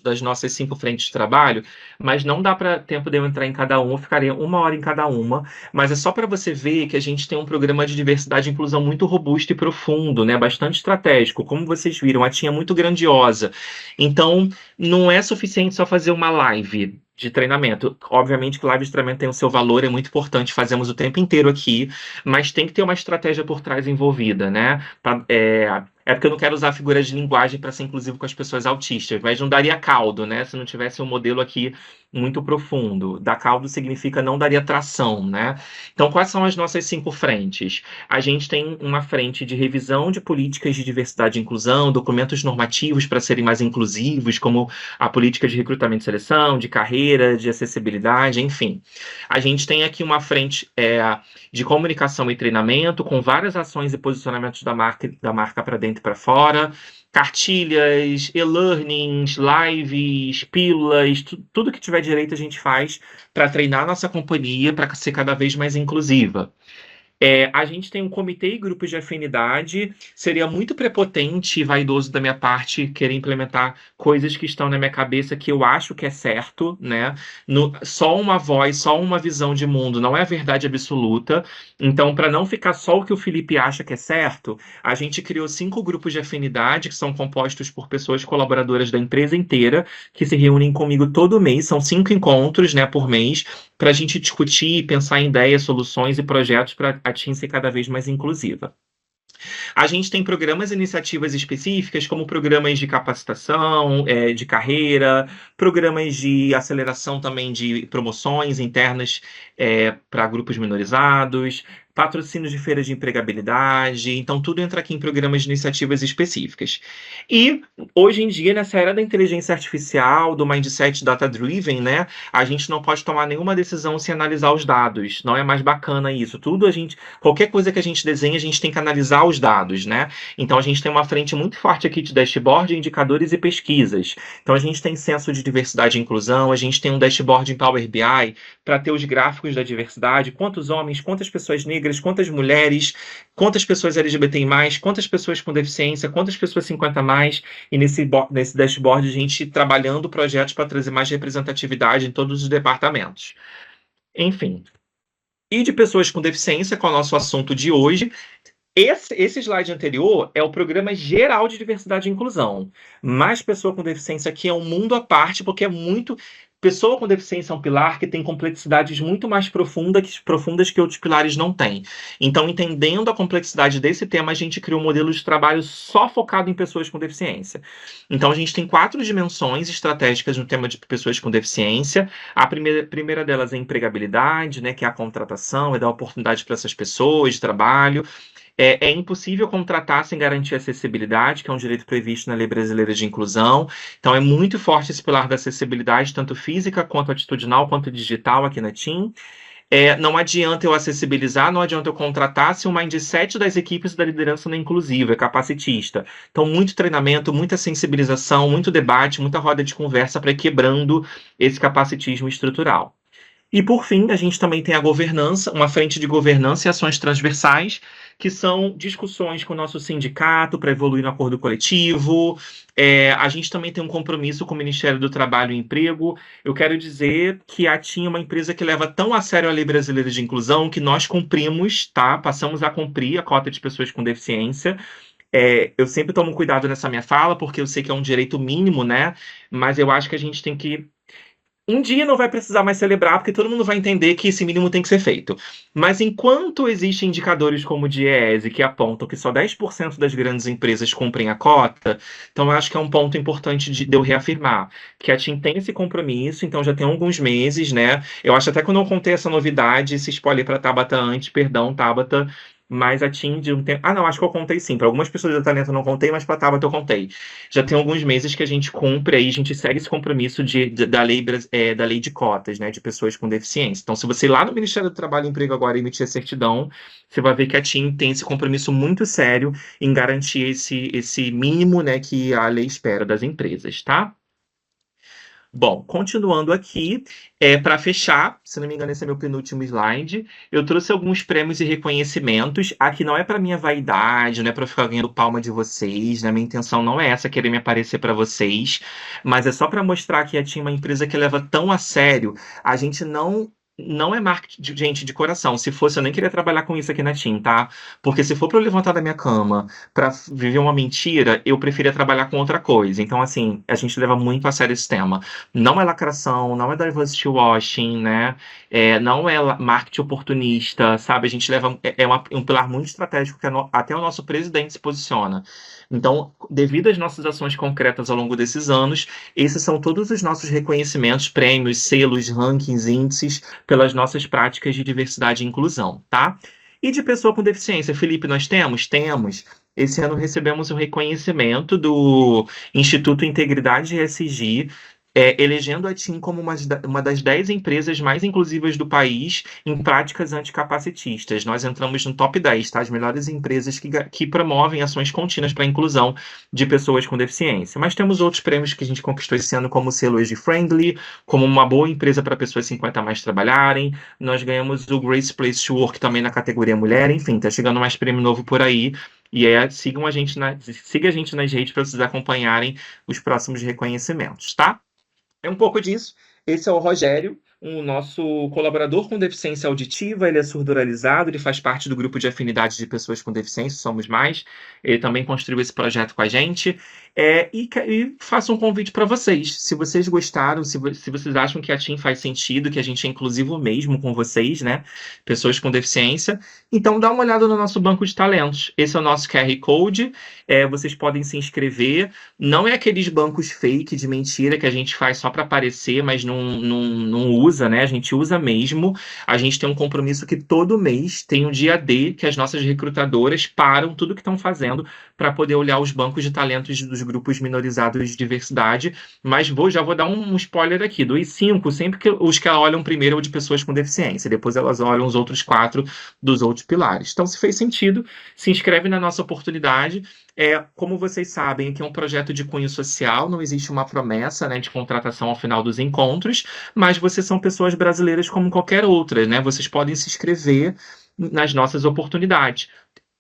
S2: das nossas 5 frentes de trabalho, mas não dá para tempo de eu entrar em cada uma, eu ficaria 1 hora em cada uma. Mas é só para você ver que a gente tem um programa de diversidade e inclusão muito robusto e profundo, né? Bastante estratégico. Como vocês viram, a TIM é muito grandiosa. Então, não é suficiente só fazer uma live de treinamento. Obviamente que live de treinamento tem o seu valor, é muito importante, fazemos o tempo inteiro aqui, mas tem que ter uma estratégia por trás envolvida, né? Porque eu não quero usar figuras de linguagem para ser inclusivo com as pessoas autistas, mas não daria caldo, né? Se não tivesse um modelo aqui muito profundo. Dar caldo significa não daria tração, né? Então, quais são as nossas 5 frentes? A gente tem uma frente de revisão de políticas de diversidade e inclusão, documentos normativos para serem mais inclusivos, como a política de recrutamento e seleção, de carreira, de acessibilidade, enfim. A gente tem aqui uma frente de comunicação e treinamento, com várias ações e posicionamentos da marca para dentro e para fora, cartilhas, e-learnings, lives, pílulas, tudo que tiver direito a gente faz para treinar nossa companhia para ser cada vez mais inclusiva. A gente tem um comitê e grupos de afinidade. Seria muito prepotente e vaidoso da minha parte querer implementar coisas que estão na minha cabeça que eu acho que é certo, né? Só uma voz, só uma visão de mundo não é a verdade absoluta. Então, para não ficar só o que o Felipe acha que é certo, a gente criou 5 grupos de afinidade que são compostos por pessoas colaboradoras da empresa inteira que se reúnem comigo todo mês. São 5 encontros, né, por mês, para a gente discutir, pensar em ideias, soluções e projetos para a TIM ser cada vez mais inclusiva. A gente tem programas e iniciativas específicas, como programas de capacitação, de carreira, programas de aceleração também de promoções internas para grupos minorizados, patrocínios de feiras de empregabilidade. Então, tudo entra aqui em programas de iniciativas específicas. E, hoje em dia, nessa era da inteligência artificial, do mindset data-driven, né, a gente não pode tomar nenhuma decisão sem analisar os dados. Não é mais bacana isso. Qualquer coisa que a gente desenha, a gente tem que analisar os dados, né? Então, a gente tem uma frente muito forte aqui de dashboard, indicadores e pesquisas. Então, a gente tem censo de diversidade e inclusão, a gente tem um dashboard em Power BI para ter os gráficos da diversidade, quantos homens, quantas pessoas negras, quantas mulheres, quantas pessoas LGBTI+, quantas pessoas com deficiência, quantas pessoas 50+, e nesse dashboard a gente trabalhando projetos para trazer mais representatividade em todos os departamentos. Enfim. E de pessoas com deficiência, com o nosso assunto de hoje, esse slide anterior é o programa geral de diversidade e inclusão. Mas pessoa com deficiência aqui é um mundo à parte, porque é muito. Pessoa com deficiência é um pilar que tem complexidades muito mais profundas que outros pilares não têm. Então, entendendo a complexidade desse tema, a gente criou um modelo de trabalho só focado em pessoas com deficiência. Então, a gente tem 4 dimensões estratégicas no tema de pessoas com deficiência. A primeira delas é a empregabilidade, né, que é a contratação, é dar oportunidade para essas pessoas de trabalho. É impossível contratar sem garantir acessibilidade, que é um direito previsto na Lei Brasileira de Inclusão. Então, é muito forte esse pilar da acessibilidade, tanto física, quanto atitudinal, quanto digital aqui na TIM. Não adianta eu acessibilizar, não adianta eu contratar se o mindset das equipes da liderança não é inclusiva, é capacitista. Então, muito treinamento, muita sensibilização, muito debate, muita roda de conversa para ir quebrando esse capacitismo estrutural. E, por fim, a gente também tem a governança, uma frente de governança e ações transversais, que são discussões com o nosso sindicato para evoluir no acordo coletivo. A gente também tem um compromisso com o Ministério do Trabalho e Emprego. Eu quero dizer que a TIM é uma empresa que leva tão a sério a Lei Brasileira de Inclusão que nós cumprimos, tá? Passamos a cumprir a cota de pessoas com deficiência. Eu sempre tomo cuidado nessa minha fala, porque eu sei que é um direito mínimo, né? Mas eu acho que a gente tem que Um dia não vai precisar mais celebrar, porque todo mundo vai entender que esse mínimo tem que ser feito. Mas enquanto existem indicadores como o DIEESE que apontam que só 10% das grandes empresas cumprem a cota, então eu acho que é um ponto importante de eu reafirmar que a TIM tem esse compromisso, então já tem alguns meses, né? Eu acho até que eu não contei essa novidade, esse spoiler para Tabata antes, perdão, Tabata, mas a TIM de um tempo. Ah, não, acho que eu contei sim. Para algumas pessoas da Talento eu não contei, mas para Tabata eu contei. Já tem alguns meses que a gente cumpre aí, a gente segue esse compromisso da lei, da lei de cotas, né, de pessoas com deficiência. Então, se você ir lá no Ministério do Trabalho e Emprego agora emitir a certidão, você vai ver que a TIM tem esse compromisso muito sério em garantir esse mínimo, né, que a lei espera das empresas, tá? Bom, continuando aqui, para fechar, se não me engano, esse é meu penúltimo slide. Eu trouxe alguns prêmios e reconhecimentos. Aqui não é para minha vaidade, não é para ficar ganhando palma de vocês, né? Minha intenção não é essa, querer me aparecer para vocês, mas é só para mostrar que a TIM é uma empresa que leva tão a sério. A gente não é marketing, gente, de coração. Se fosse, eu nem queria trabalhar com isso aqui na TIM, tá? Porque se for para eu levantar da minha cama para viver uma mentira, eu preferia trabalhar com outra coisa. Então, assim, a gente leva muito a sério esse tema. Não é lacração, não é diversity washing, né? Não é marketing oportunista, sabe? A gente leva. Um pilar muito estratégico que até o nosso presidente se posiciona. Então, devido às nossas ações concretas ao longo desses anos, esses são todos os nossos reconhecimentos, prêmios, selos, rankings, índices pelas nossas práticas de diversidade e inclusão, tá? E de pessoa com deficiência, Felipe, nós temos? Temos. Esse ano recebemos um reconhecimento do Instituto Integridade ESG, elegendo a TIM como uma das 10 empresas mais inclusivas do país em práticas anticapacitistas. Nós entramos no top 10, tá? As melhores empresas que promovem ações contínuas para a inclusão de pessoas com deficiência. Mas temos outros prêmios que a gente conquistou esse ano, como o selo Age Friendly, como uma boa empresa para pessoas 50 a mais trabalharem. Nós ganhamos o Great Place to Work também na categoria mulher. Enfim, tá chegando mais prêmio novo por aí. E siga a gente nas redes para vocês acompanharem os próximos reconhecimentos, tá? É um pouco disso. Esse é o Rogério, o nosso colaborador com deficiência auditiva. Ele é surdo-oralizado, ele faz parte do grupo de afinidade de pessoas com deficiência, Somos Mais. Ele também construiu esse projeto com a gente. E faço um convite para vocês. Se vocês gostaram, se vocês acham que a TIM faz sentido, que a gente é inclusivo mesmo com vocês, né? Pessoas com deficiência, então dá uma olhada no nosso banco de talentos. Esse é o nosso QR Code. Vocês podem se inscrever. Não é aqueles bancos fake de mentira que a gente faz só para aparecer, mas não usa, né? A gente usa mesmo. A gente tem um compromisso que todo mês tem um dia D que as nossas recrutadoras param tudo que estão fazendo para poder olhar os bancos de talentos dos grupos minorizados de diversidade. Mas já vou dar um spoiler aqui. Dos 5, sempre que os que olham primeiro é o de pessoas com deficiência, depois elas olham os outros 4 dos outros pilares. Então, se fez sentido, se inscreve na nossa oportunidade. Como vocês sabem, aqui é um projeto de cunho social, não existe uma promessa, né, de contratação ao final dos encontros, mas vocês são pessoas brasileiras como qualquer outra, né? Vocês podem se inscrever nas nossas oportunidades.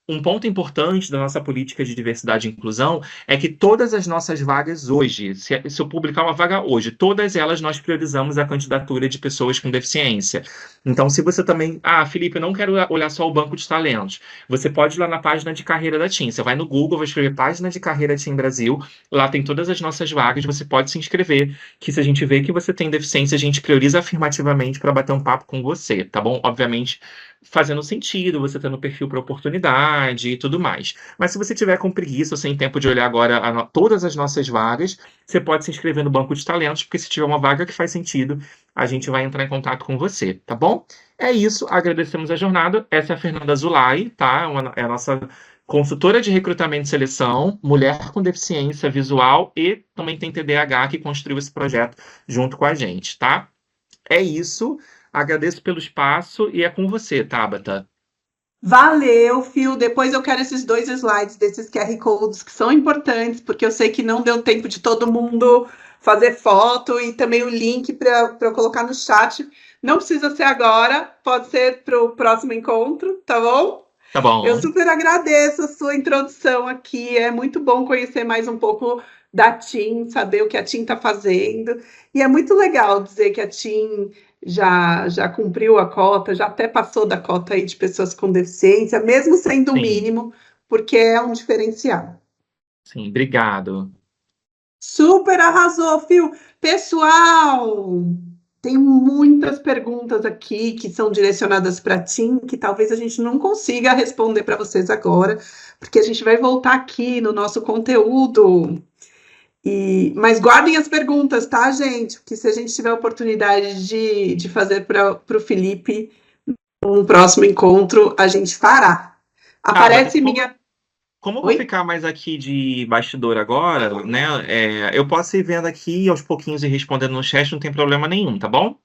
S2: Um ponto importante da nossa política de diversidade e inclusão é que todas as nossas vagas hoje, se eu publicar uma vaga hoje, todas elas nós priorizamos a candidatura de pessoas com deficiência. Então, se você também. Ah, Felipe, eu não quero olhar só o banco de talentos. Você pode ir lá na página de carreira da TIM. Você vai no Google, vai escrever página de carreira TIM Brasil. Lá tem todas as nossas vagas. Você pode se inscrever. Que se a gente vê que você tem deficiência, a gente prioriza afirmativamente para bater um papo com você, tá bom? Obviamente fazendo sentido, você tendo perfil para oportunidade e tudo mais. Mas se você tiver com preguiça ou sem tempo de olhar agora todas as nossas vagas, você pode se inscrever no banco de talentos, porque se tiver uma vaga que faz sentido, a gente vai entrar em contato com você, tá bom? É isso, agradecemos a jornada. Essa é a Fernanda Zulay, tá? É a nossa consultora de recrutamento e seleção, mulher com deficiência visual e também tem TDAH que construiu esse projeto junto com a gente, tá? É isso. Agradeço pelo espaço e é com você, Tabata.
S1: Valeu, Fio. Depois eu quero esses 2 slides desses QR Codes que são importantes, porque eu sei que não deu tempo de todo mundo fazer foto e também o link para eu colocar no chat. Não precisa ser agora, pode ser para o próximo encontro, tá bom?
S2: Tá
S1: Eu
S2: bom.
S1: super agradeço a sua introdução aqui. É muito bom conhecer mais um pouco da TIM, saber o que a TIM está fazendo. E é muito legal dizer que a TIM já cumpriu a cota, já até passou da cota aí de pessoas com deficiência, mesmo sendo o
S2: Sim,
S1: mínimo, porque é um diferencial.
S2: sim, obrigado.
S1: Super arrasou, Fio. Pessoal! tem muitas perguntas aqui que são direcionadas para ti, que talvez a gente não consiga responder para vocês agora, porque a gente vai voltar aqui no nosso conteúdo. Mas guardem as perguntas, tá, gente? Porque se a gente tiver a oportunidade de fazer para o Felipe um próximo encontro, a gente fará.
S2: Tabata,
S1: Aparece minha.
S2: como eu vou
S1: Oi?
S2: ficar mais aqui de bastidor agora, né? Eu posso ir vendo aqui aos pouquinhos e respondendo no chat, não tem problema nenhum, tá bom?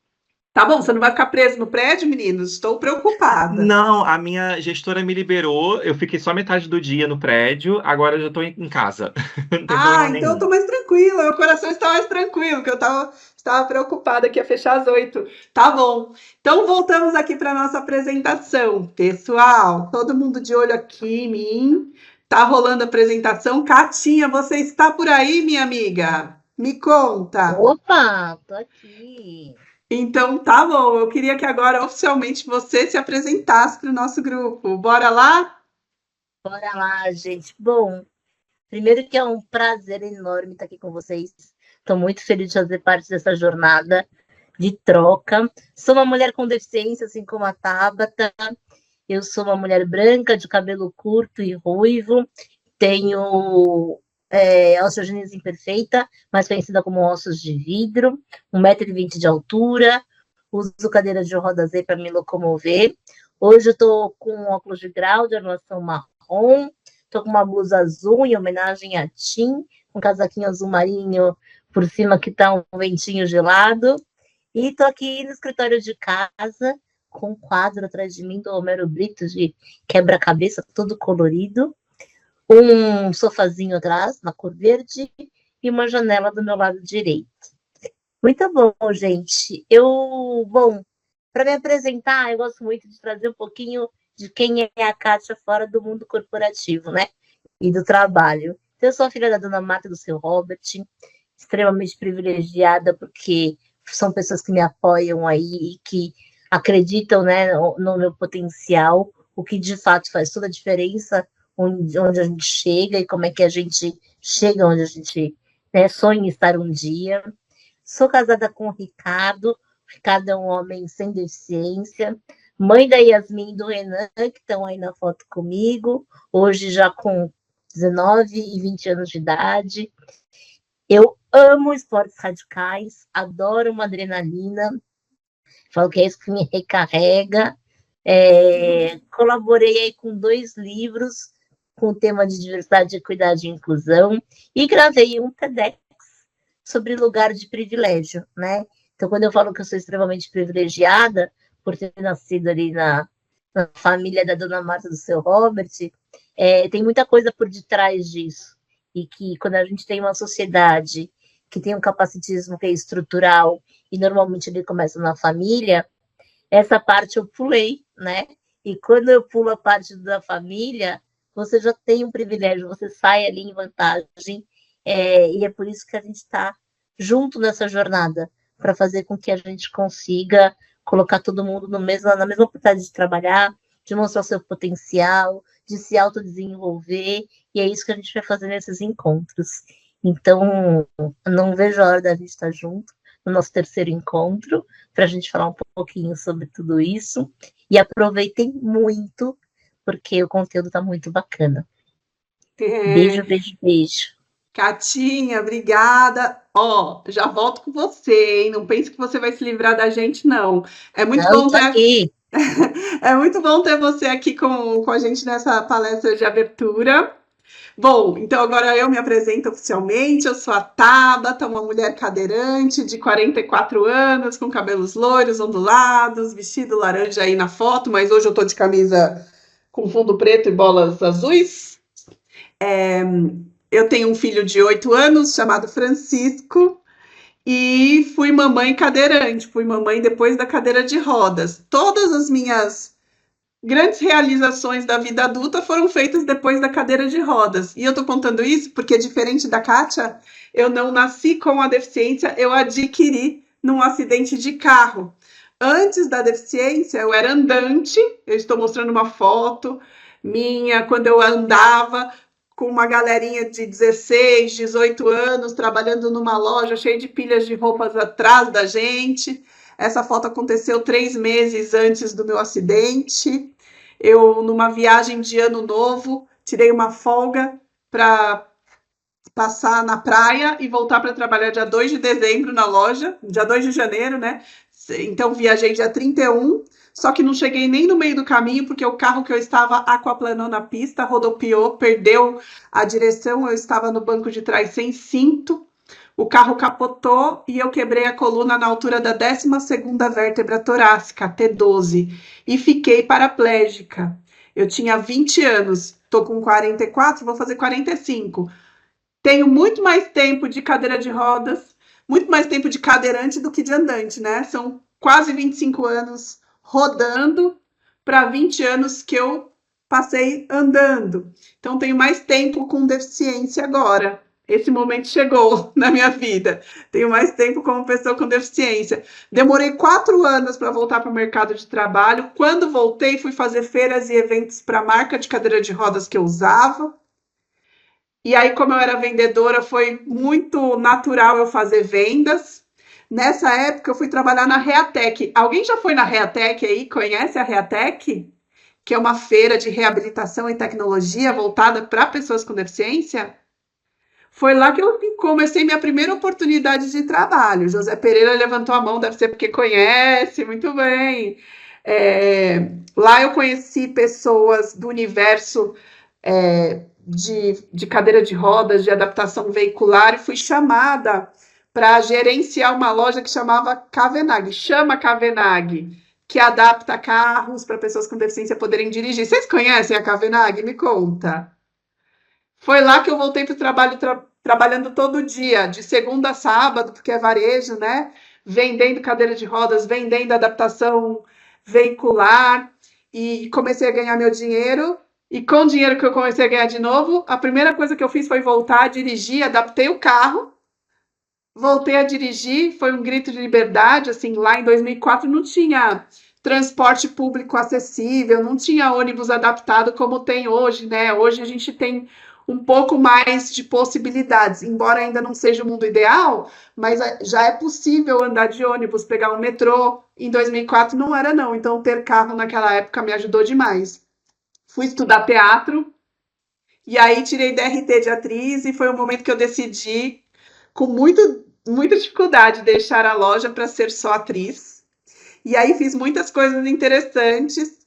S1: Tá bom, você não vai ficar preso no prédio, meninos? Estou preocupada.
S2: Não, a minha gestora me liberou, eu fiquei só metade do dia no prédio, agora eu já tô em casa. Não tem
S1: Ah,
S2: problema
S1: então eu
S2: nenhum.
S1: tô mais tranquila, meu coração está mais tranquilo, que eu estava preocupada que ia fechar às 8. Tá bom. Então voltamos aqui para nossa apresentação. Pessoal, todo mundo de olho aqui em mim. Tá rolando a apresentação. Catinha, você está por aí, minha amiga? Me conta.
S3: Opa, tô aqui.
S1: Então, tá bom. Eu queria que agora oficialmente você se apresentasse para o nosso grupo. Bora lá?
S3: Bora lá, gente. Bom, primeiro que é um prazer enorme estar aqui com vocês. Estou muito feliz de fazer parte dessa jornada de troca. Sou uma mulher com deficiência, assim como a Tabata. Eu sou uma mulher branca, de cabelo curto e ruivo. Tenho osteogenese imperfeita, mais conhecida como ossos de vidro, 1,20 m de altura. Uso cadeira de rodas aí para me locomover. Hoje eu estou com um óculos de grau de armação marrom. Estou com uma blusa azul em homenagem a Tim, um casaquinho azul marinho por cima que está um ventinho gelado. E estou aqui no escritório de casa, com um quadro atrás de mim do Homero Brito de quebra-cabeça, todo colorido. Um sofazinho atrás, na cor verde, e uma janela do meu lado direito. Muito bom, gente. Bom, para me apresentar, eu gosto muito de trazer um pouquinho de quem é a Kátia fora do mundo corporativo, né? E do trabalho. Então, eu sou a filha da dona Marta e do seu Robert, extremamente privilegiada, porque são pessoas que me apoiam aí e que acreditam, né, no meu potencial, o que de fato faz toda a diferença onde a gente chega e como é que a gente chega onde a gente, né, sonha em estar um dia. Sou casada com o Ricardo. O Ricardo é um homem sem deficiência. Mãe da Yasmin e do Renan, que estão aí na foto comigo, hoje já com 19 e 20 anos de idade. Eu amo esportes radicais, adoro uma adrenalina, falo que é isso que me recarrega. Colaborei aí com 2 livros com o tema de diversidade, equidade e inclusão, e gravei um TEDx sobre lugar de privilégio, né? Então, quando eu falo que eu sou extremamente privilegiada por ter nascido ali na família da dona Marta do seu Robert, tem muita coisa por detrás disso. E que quando a gente tem uma sociedade que tem um capacitismo que é estrutural, e normalmente ele começa na família, essa parte eu pulei, né? E quando eu pulo a parte da família, você já tem um privilégio, você sai ali em vantagem, e é por isso que a gente está junto nessa jornada, para fazer com que a gente consiga colocar todo mundo na mesma oportunidade de trabalhar, de mostrar o seu potencial, de se autodesenvolver, e é isso que a gente vai fazer nesses encontros. Então, não vejo a hora da gente estar junto no nosso terceiro encontro, para a gente falar um pouquinho sobre tudo isso, e aproveitem muito, porque o conteúdo está muito bacana. Beijo, beijo, beijo.
S1: Catinha, obrigada. Ó, já volto com você, hein? Não pense que você vai se livrar da gente, não. É muito
S3: Não,
S1: bom
S3: tô aqui.
S1: é muito bom ter você aqui com a gente nessa palestra de abertura. Bom, então agora eu me apresento oficialmente. Eu sou a Tabata, uma mulher cadeirante de 44 anos, com cabelos loiros, ondulados, vestido laranja aí na foto, mas hoje eu tô de camisa com fundo preto e bolas azuis. Eu tenho um filho de 8 anos chamado Francisco e fui mamãe cadeirante, fui mamãe depois da cadeira de rodas. Todas as minhas grandes realizações da vida adulta foram feitas depois da cadeira de rodas. E eu estou contando isso porque, diferente da Kátia, eu não nasci com a deficiência, eu adquiri num acidente de carro. Antes da deficiência, eu era andante, eu estou mostrando uma foto minha quando eu andava com uma galerinha de 16, 18 anos, trabalhando numa loja cheia de pilhas de roupas atrás da gente. Essa foto aconteceu 3 meses antes do meu acidente. Eu, numa viagem de ano novo, tirei uma folga para passar na praia e voltar para trabalhar dia 2 de dezembro na loja, dia 2 de janeiro, né? Então viajei dia 31, só que não cheguei nem no meio do caminho, porque o carro que eu estava aquaplanou na pista, rodopiou, perdeu a direção, eu estava no banco de trás sem cinto, o carro capotou e eu quebrei a coluna na altura da 12ª vértebra torácica, T12, e fiquei paraplégica. Eu tinha 20 anos, tô com 44, vou fazer 45. Tenho muito mais tempo de cadeira de rodas, muito mais tempo de cadeirante do que de andante, né? São quase 25 anos rodando para 20 anos que eu passei andando. Então, tenho mais tempo com deficiência agora. Esse momento chegou na minha vida. Tenho mais tempo como pessoa com deficiência. Demorei 4 anos para voltar para o mercado de trabalho. Quando voltei, fui fazer feiras e eventos para a marca de cadeira de rodas que eu usava. E aí, como eu era vendedora, foi muito natural eu fazer vendas. Nessa época, eu fui trabalhar na Reatec. Alguém já foi na Reatec aí? Conhece a Reatec? Que é uma feira de reabilitação e tecnologia voltada para pessoas com deficiência? Foi lá que eu comecei minha primeira oportunidade de trabalho. José Pereira levantou a mão, deve ser porque conhece, muito bem. Lá eu conheci pessoas do universo de cadeira de rodas, de adaptação veicular, e fui chamada para gerenciar uma loja que chamava Cavenag, chama Cavenag, que adapta carros para pessoas com deficiência poderem dirigir. Vocês conhecem a Cavenag? Me conta. Foi lá que eu voltei para o trabalho, trabalhando todo dia, de segunda a sábado, porque é varejo, né? Vendendo cadeira de rodas, vendendo adaptação veicular, e comecei a ganhar meu dinheiro. E com o dinheiro que eu comecei a ganhar de novo, a primeira coisa que eu fiz foi voltar a dirigir, adaptei o carro, voltei a dirigir, foi um grito de liberdade, assim, lá em 2004 não tinha transporte público acessível, não tinha ônibus adaptado como tem hoje, né? Hoje a gente tem um pouco mais de possibilidades, embora ainda não seja o mundo ideal, mas já é possível andar de ônibus, pegar um metrô. Em 2004 não era não, então ter carro naquela época me ajudou demais. Fui estudar teatro, e aí tirei DRT de atriz, e foi o momento que eu decidi, com muita dificuldade, deixar a loja para ser só atriz. E aí fiz muitas coisas interessantes,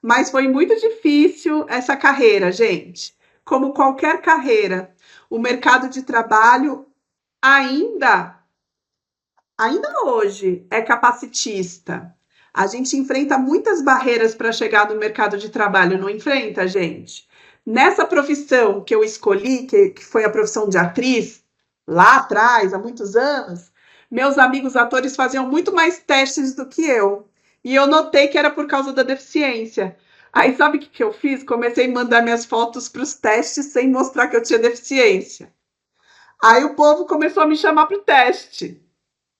S1: mas foi muito difícil essa carreira, gente. Como qualquer carreira, o mercado de trabalho ainda hoje é capacitista. A gente enfrenta muitas barreiras para chegar no mercado de trabalho, não enfrenta, gente? Nessa profissão que eu escolhi, que foi a profissão de atriz, lá atrás, há muitos anos, meus amigos atores faziam muito mais testes do que eu. E eu notei que era por causa da deficiência. Aí sabe o que eu fiz? Comecei a mandar minhas fotos para os testes sem mostrar que eu tinha deficiência. Aí o povo começou a me chamar para o teste.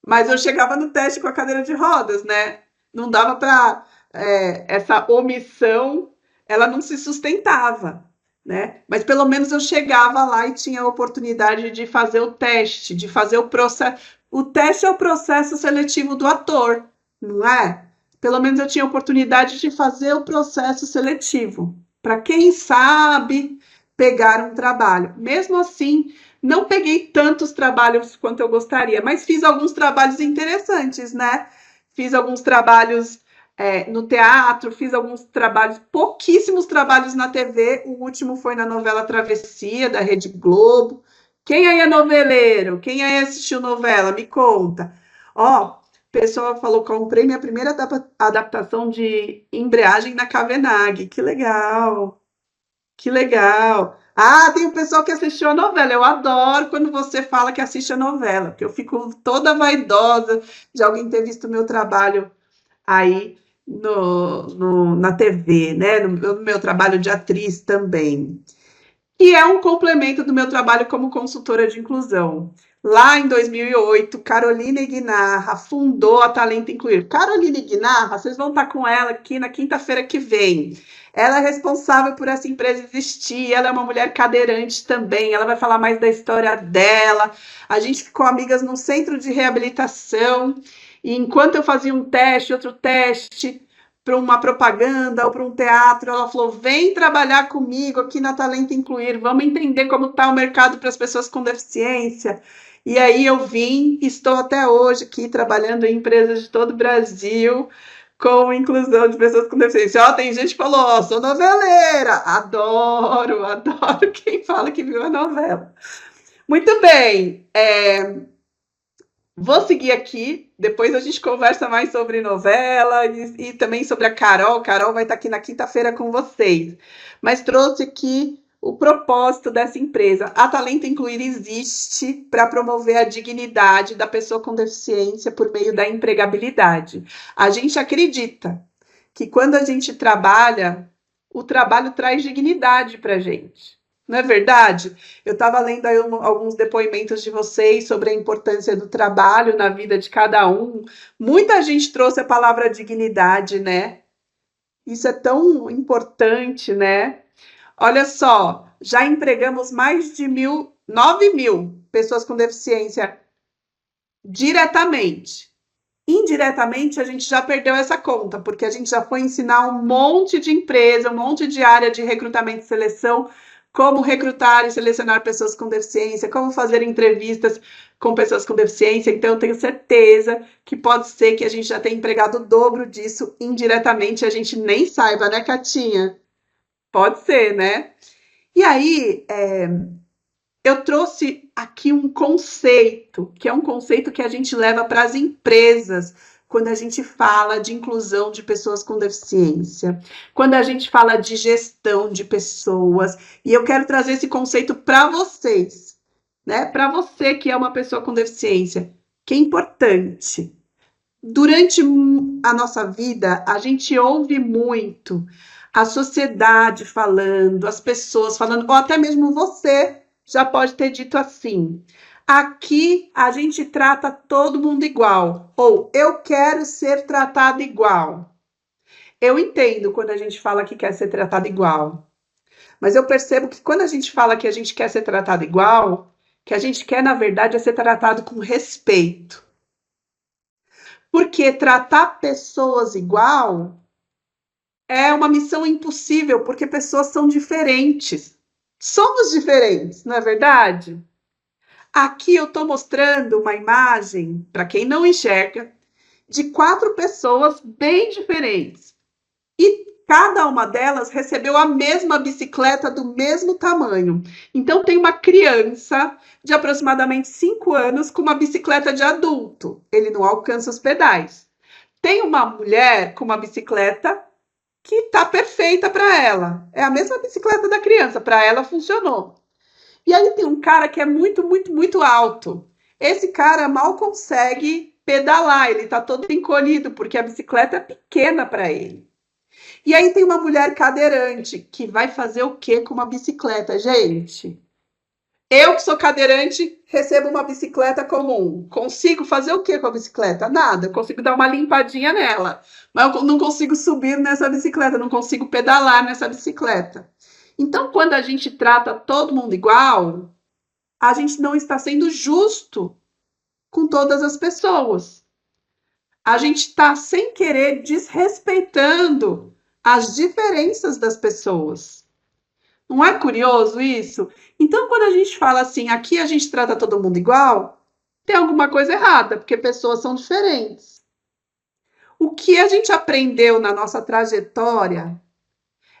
S1: Mas eu chegava no teste com a cadeira de rodas, né? Não dava para... essa omissão, ela não se sustentava, né? Mas pelo menos eu chegava lá e tinha a oportunidade de fazer o teste, de fazer o processo. O teste é o processo seletivo do ator, não é? Pelo menos eu tinha a oportunidade de fazer o processo seletivo, para quem sabe pegar um trabalho. Mesmo assim, não peguei tantos trabalhos quanto eu gostaria, mas fiz alguns trabalhos interessantes, né? Fiz alguns trabalhos no teatro, fiz alguns trabalhos, pouquíssimos trabalhos na TV. O último foi na novela Travessia, da Rede Globo. Quem aí é noveleiro? Quem aí assistiu novela? Me conta. Ó, a pessoa falou que eu comprei minha primeira adaptação de embreagem na Cavenag. Que legal! Que legal! Ah, tem o pessoal que assistiu a novela. Eu adoro quando você fala que assiste a novela, porque eu fico toda vaidosa de alguém ter visto o meu trabalho aí na TV, né? No meu trabalho de atriz também. E é um complemento do meu trabalho como consultora de inclusão. Lá em 2008, Carolina Ignarra fundou a Talento Incluir. Carolina Ignarra, vocês vão estar com ela aqui na quinta-feira que vem. Ela é responsável por essa empresa existir, ela é uma mulher cadeirante também, ela vai falar mais da história dela. A gente ficou amigas num centro de reabilitação, e enquanto eu fazia um teste, outro teste, para uma propaganda ou para um teatro, ela falou: vem trabalhar comigo aqui na Talento Incluir, vamos entender como está o mercado para as pessoas com deficiência. E aí eu vim, estou até hoje aqui trabalhando em empresas de todo o Brasil, com inclusão de pessoas com deficiência. Ó, tem gente que falou, ó, sou noveleira, adoro, adoro quem fala que viu a novela. Muito bem, vou seguir aqui, depois a gente conversa mais sobre novela e também sobre a Carol. Carol vai estar aqui na quinta-feira com vocês. Mas trouxe aqui o propósito dessa empresa. A Talento Incluir existe para promover a dignidade da pessoa com deficiência por meio da empregabilidade. A gente acredita que quando a gente trabalha, o trabalho traz dignidade para a gente. Não é verdade? Eu estava lendo aí alguns depoimentos de vocês sobre a importância do trabalho na vida de cada um. Muita gente trouxe a palavra dignidade, né? Isso é tão importante, né? Olha só, já empregamos mais de 9 mil pessoas com deficiência diretamente. Indiretamente, a gente já perdeu essa conta, porque a gente já foi ensinar um monte de empresa, um monte de área de recrutamento e seleção, como recrutar e selecionar pessoas com deficiência, como fazer entrevistas com pessoas com deficiência. Então, eu tenho certeza que pode ser que a gente já tenha empregado o dobro disso indiretamente, a gente nem saiba, né, Catinha? Pode ser, né? E aí, eu trouxe aqui um conceito, que é um conceito que a gente leva para as empresas quando a gente fala de inclusão de pessoas com deficiência, quando a gente fala de gestão de pessoas, e eu quero trazer esse conceito para vocês, né? Para você que é uma pessoa com deficiência, que é importante. Durante a nossa vida, a gente ouve muito a sociedade falando, as pessoas falando, ou até mesmo você já pode ter dito assim: aqui a gente trata todo mundo igual, ou eu quero ser tratado igual. Eu entendo quando a gente fala que quer ser tratado igual, mas eu percebo que quando a gente fala que a gente quer ser tratado igual, que a gente quer, na verdade, é ser tratado com respeito. Porque tratar pessoas igual é uma missão impossível, porque pessoas são diferentes. Somos diferentes, não é verdade? Aqui eu estou mostrando uma imagem, para quem não enxerga, de 4 pessoas bem diferentes. E cada uma delas recebeu a mesma bicicleta do mesmo tamanho. Então, tem uma criança de aproximadamente 5 anos com uma bicicleta de adulto. Ele não alcança os pedais. Tem uma mulher com uma bicicleta que está perfeita para ela. É a mesma bicicleta da criança, para ela funcionou. E aí tem um cara que é muito, muito, muito alto. Esse cara mal consegue pedalar, ele está todo encolhido, porque a bicicleta é pequena para ele. E aí tem uma mulher cadeirante, que vai fazer o quê com uma bicicleta, gente? Eu que sou cadeirante, recebo uma bicicleta comum. Consigo fazer o quê com a bicicleta? Nada. Eu consigo dar uma limpadinha nela. Mas eu não consigo subir nessa bicicleta, não consigo pedalar nessa bicicleta. Então, quando a gente trata todo mundo igual, a gente não está sendo justo com todas as pessoas. A gente está, sem querer, desrespeitando as diferenças das pessoas. Não é curioso isso? Então, quando a gente fala assim, aqui a gente trata todo mundo igual, tem alguma coisa errada, porque pessoas são diferentes. O que a gente aprendeu na nossa trajetória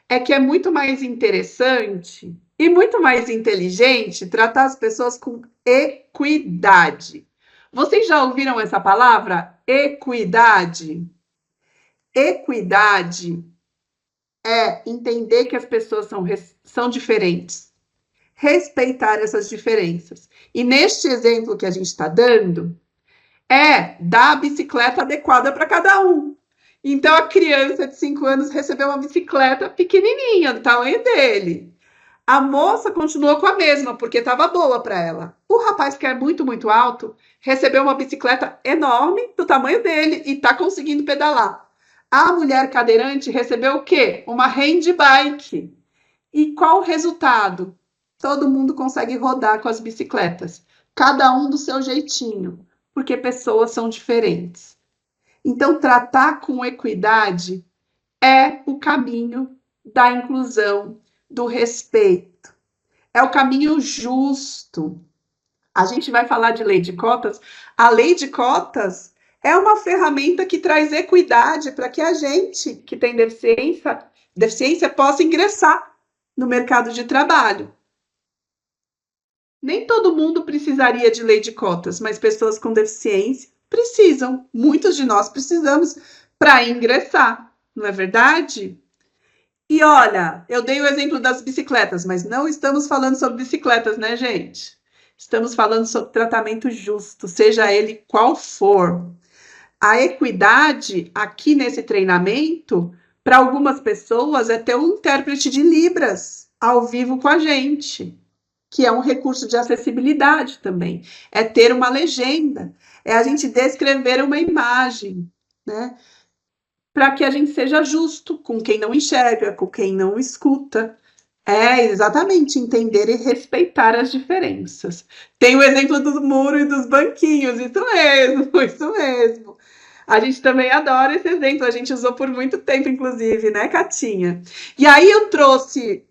S1: é que é muito mais interessante e muito mais inteligente tratar as pessoas com equidade. Vocês já ouviram essa palavra? Equidade? Equidade é entender que as pessoas são diferentes, respeitar essas diferenças. E neste exemplo que a gente está dando, é dar a bicicleta adequada para cada um. Então, a criança de 5 anos recebeu uma bicicleta pequenininha, do tamanho dele. A moça continuou com a mesma, porque estava boa para ela. O rapaz, que é muito, muito alto, recebeu uma bicicleta enorme, do tamanho dele, e está conseguindo pedalar. A mulher cadeirante recebeu o quê? Uma handbike. E qual o resultado? Todo mundo consegue rodar com as bicicletas, cada um do seu jeitinho, porque pessoas são diferentes. Então, tratar com equidade é o caminho da inclusão, do respeito. É o caminho justo. A gente vai falar de lei de cotas. A lei de cotas é uma ferramenta que traz equidade para que a gente que tem deficiência possa ingressar no mercado de trabalho. Nem todo mundo precisaria de lei de cotas, mas pessoas com deficiência precisam. Muitos de nós precisamos para ingressar, não é verdade? E olha, eu dei o exemplo das bicicletas, mas não estamos falando sobre bicicletas, né, gente? Estamos falando sobre tratamento justo, seja ele qual for. A equidade aqui nesse treinamento, para algumas pessoas, é ter um intérprete de Libras ao vivo com a gente, que é um recurso de acessibilidade também. É ter uma legenda, é a gente descrever uma imagem, né? Para que a gente seja justo com quem não enxerga, com quem não escuta. É exatamente entender e respeitar as diferenças. Tem o exemplo do muro e dos banquinhos, isso mesmo, isso mesmo. A gente também adora esse exemplo, a gente usou por muito tempo, inclusive, né, Catinha? E aí eu trouxe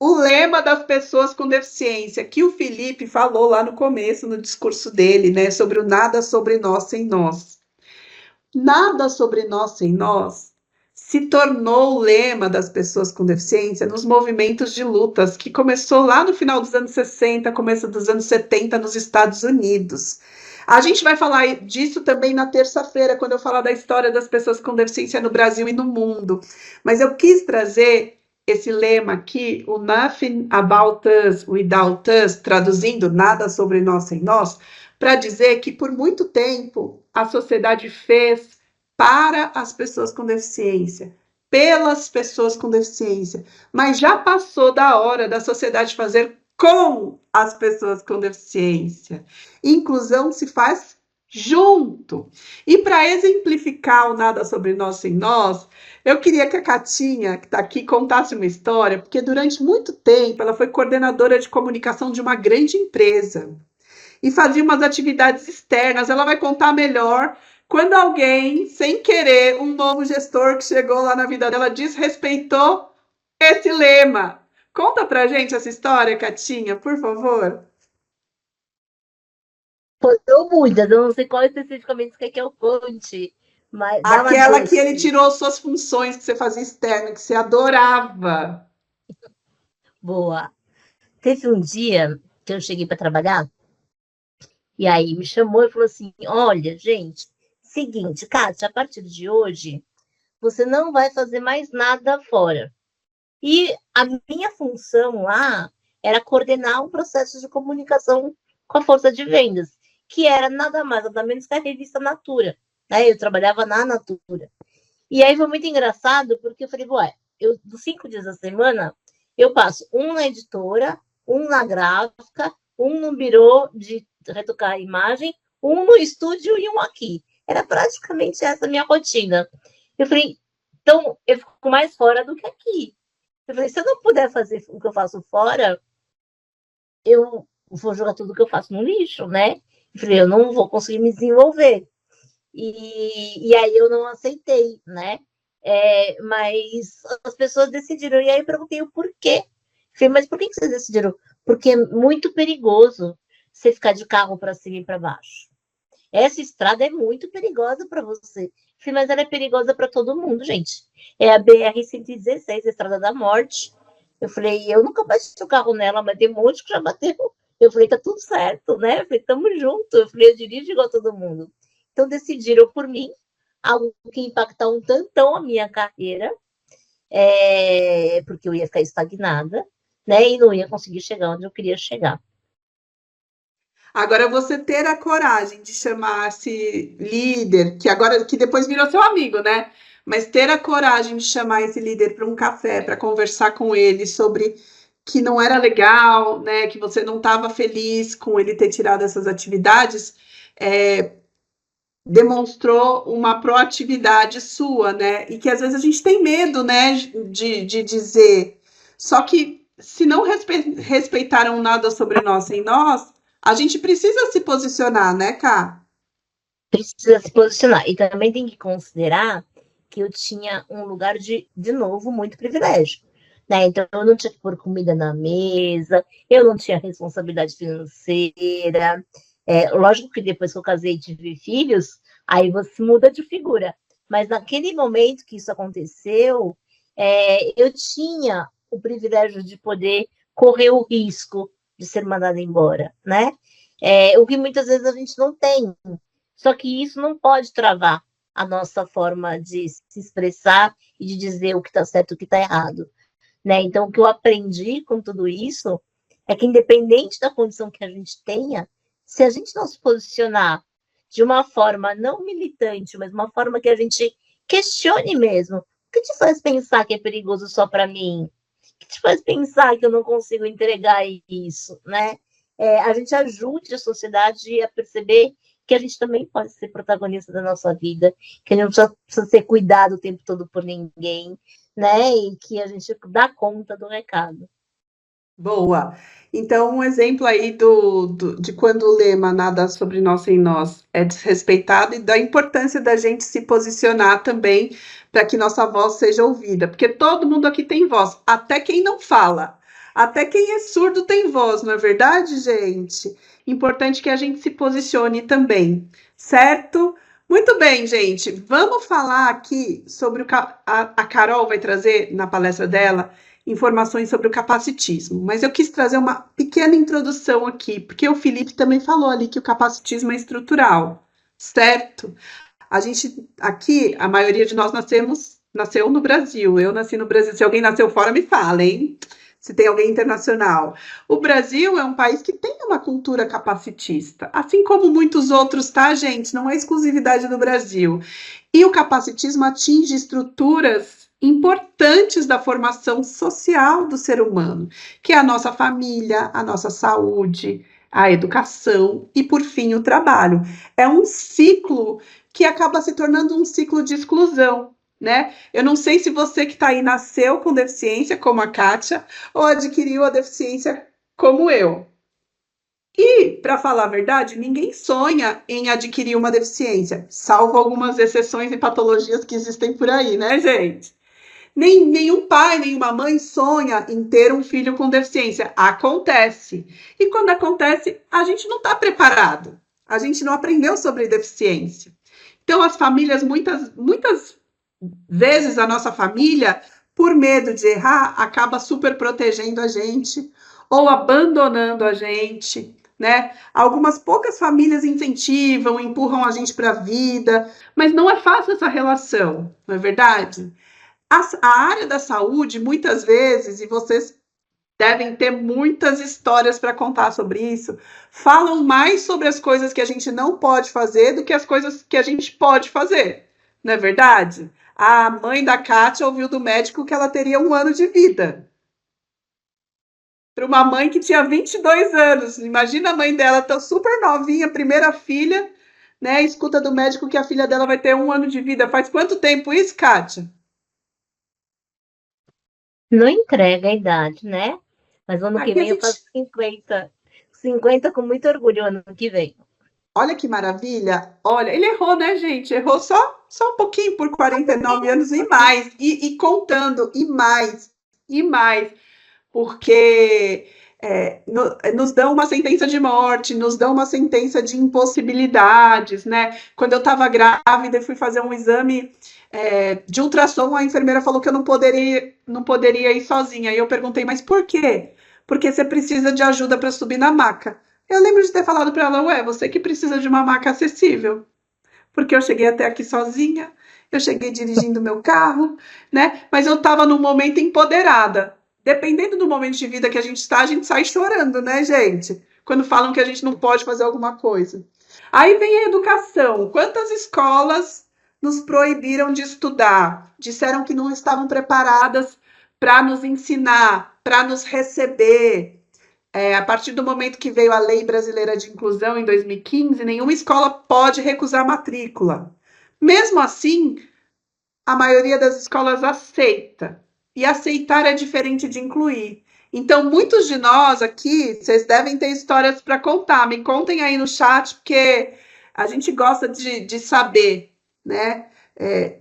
S1: o lema das pessoas com deficiência, que o Felipe falou lá no começo, no discurso dele, né, sobre o nada sobre nós sem nós. Nada sobre nós sem nós se tornou o lema das pessoas com deficiência nos movimentos de lutas que começou lá no final dos anos 60, começo dos anos 70 nos Estados Unidos. A gente vai falar disso também na terça-feira, quando eu falar da história das pessoas com deficiência no Brasil e no mundo. Mas eu quis trazer esse lema aqui, o Nothing About Us Without Us, traduzindo nada sobre nós sem nós, para dizer que por muito tempo a sociedade fez para as pessoas com deficiência, pelas pessoas com deficiência, mas já passou da hora da sociedade fazer com as pessoas com deficiência. Inclusão se faz junto. E para exemplificar o nada sobre nós sem nós, eu queria que a Catinha, que está aqui, contasse uma história, porque durante muito tempo ela foi coordenadora de comunicação de uma grande empresa e fazia umas atividades externas. Ela vai contar melhor quando alguém, sem querer, um novo gestor que chegou lá na vida dela desrespeitou esse lema. Conta pra gente essa história, Catinha, por favor.
S3: Foram muitas, eu não sei qual especificamente você quer que eu conte, mas dá uma
S1: Aquela que ele
S3: deixa.
S1: tirou suas funções que você fazia externa, que você adorava.
S3: Boa. Teve um dia que eu cheguei para trabalhar, e aí me chamou e falou assim: olha, gente, seguinte, Kátia, a partir de hoje, você não vai fazer mais nada fora. E a minha função lá era coordenar um processo de comunicação com a força de vendas, que era nada mais, nada menos que a revista Natura. Né? Eu trabalhava na Natura. E aí foi muito engraçado, porque eu falei, ué, dos 5 dias da semana, eu passo um na editora, um na gráfica, um no birô de retocar a imagem, um no estúdio e um aqui. Era praticamente essa a minha rotina. Eu falei, então eu fico mais fora do que aqui. Eu falei, se eu não puder fazer o que eu faço fora, eu vou jogar tudo que eu faço no lixo, né? Eu falei, eu não vou conseguir me desenvolver. E aí eu não aceitei, né? Mas as pessoas decidiram. E aí eu perguntei o porquê. Eu falei, mas por que vocês decidiram? Porque é muito perigoso você ficar de carro para cima e para baixo. Essa estrada é muito perigosa para você. Eu falei, mas ela é perigosa para todo mundo, gente. É a BR-116, a Estrada da Morte. Eu falei, eu nunca bati o carro nela, mas tem um monte que já bateu. Eu falei, tá tudo certo, né? Eu falei, tamo junto. Eu falei, eu dirijo igual todo mundo. Então decidiram por mim, algo que impactar um tantão a minha carreira, porque eu ia ficar estagnada, né? E não ia conseguir chegar onde eu queria chegar.
S1: Agora você ter a coragem de chamar esse líder, que agora que depois virou seu amigo, né? Mas ter a coragem de chamar esse líder para um café, para conversar com ele sobre que não era legal, né, que você não estava feliz com ele ter tirado essas atividades, demonstrou uma proatividade sua, né? E que às vezes a gente tem medo, né, de dizer. Só que se não respeitaram nada sobre nós em nós, a gente precisa se posicionar, né, Ká?
S3: Precisa se posicionar. E também tem que considerar que eu tinha um lugar de novo, muito privilégio. Né? Então, eu não tinha que pôr comida na mesa, eu não tinha responsabilidade financeira. Lógico que depois que eu casei e tive filhos, aí você muda de figura. Mas naquele momento que isso aconteceu, eu tinha o privilégio de poder correr o risco de ser mandada embora, né? O que muitas vezes a gente não tem. Só que isso não pode travar a nossa forma de se expressar e de dizer o que está certo e o que está errado. Né? Então, o que eu aprendi com tudo isso é que, independente da condição que a gente tenha, se a gente não se posicionar de uma forma não militante, mas uma forma que a gente questione mesmo, o que te faz pensar que é perigoso só para mim? O que te faz pensar que eu não consigo entregar isso? Né? A gente ajude a sociedade a perceber que a gente também pode ser protagonista da nossa vida, que a gente não precisa ser cuidado o tempo todo por ninguém, né? E que a gente dá conta do recado.
S1: Boa. Então, um exemplo aí de quando o lema nada sobre nós sem nós é desrespeitado e da importância da gente se posicionar também para que nossa voz seja ouvida, porque todo mundo aqui tem voz, até quem não fala, até quem é surdo tem voz, não é verdade, gente? Importante que a gente se posicione também, certo? Muito bem, gente. Vamos falar aqui sobre a Carol vai trazer na palestra dela informações sobre o capacitismo, mas eu quis trazer uma pequena introdução aqui, porque o Felipe também falou ali que o capacitismo é estrutural, certo? A gente, aqui, a maioria de nós nasceu no Brasil, eu nasci no Brasil, se alguém nasceu fora, me fala, hein? Se tem alguém internacional. O Brasil é um país que tem uma cultura capacitista, assim como muitos outros, tá, gente? Não é exclusividade do Brasil. E o capacitismo atinge estruturas importantes da formação social do ser humano, que é a nossa família, a nossa saúde, a educação e, por fim, o trabalho. É um ciclo que acaba se tornando um ciclo de exclusão, né? Eu não sei se você que está aí nasceu com deficiência, como a Kátia, ou adquiriu a deficiência como eu. E, para falar a verdade, ninguém sonha em adquirir uma deficiência, salvo algumas exceções e patologias que existem por aí, né, gente? Nenhum pai, nenhuma mãe sonha em ter um filho com deficiência. Acontece. E quando acontece, a gente não está preparado. A gente não aprendeu sobre deficiência. Então, as famílias, muitas vezes, a nossa família, por medo de errar, acaba super protegendo a gente ou abandonando a gente, né? Algumas poucas famílias incentivam, empurram a gente para a vida, mas não é fácil essa relação, não é verdade? A área da saúde, muitas vezes, e vocês devem ter muitas histórias para contar sobre isso, falam mais sobre as coisas que a gente não pode fazer do que as coisas que a gente pode fazer, não é verdade? A mãe da Kátia ouviu do médico que ela teria 1 ano de vida. Para uma mãe que tinha 22 anos. Imagina a mãe dela, tão super novinha, primeira filha, né? Escuta do médico que a filha dela vai ter 1 ano de vida. Faz quanto tempo isso, Kátia?
S3: Não entrega a idade, né? Mas ano que
S1: Aqui a
S3: vem eu
S1: gente.
S3: faço 50. 50 com muito orgulho ano que vem.
S1: Olha que maravilha. Olha, ele errou, né, gente? Errou só um pouquinho por 49 anos e mais. E contando, e mais. Porque nos dão uma sentença de morte, nos dão uma sentença de impossibilidades, né? Quando eu estava grávida e fui fazer um exame de ultrassom, a enfermeira falou que eu não poderia ir sozinha. E eu perguntei, mas por quê? Porque você precisa de ajuda para subir na maca. Eu lembro de ter falado para ela, ué, você que precisa de uma maca acessível. Porque eu cheguei até aqui sozinha, eu cheguei dirigindo meu carro, né? Mas eu estava num momento empoderada. Dependendo do momento de vida que a gente está, a gente sai chorando, né, gente? Quando falam que a gente não pode fazer alguma coisa. Aí vem a educação. Quantas escolas nos proibiram de estudar? Disseram que não estavam preparadas para nos ensinar para nos receber. A partir do momento que veio a Lei Brasileira de Inclusão, em 2015, nenhuma escola pode recusar matrícula. Mesmo assim, a maioria das escolas aceita. E aceitar é diferente de incluir. Então, muitos de nós aqui, vocês devem ter histórias para contar. Me contem aí no chat, porque a gente gosta de saber, né?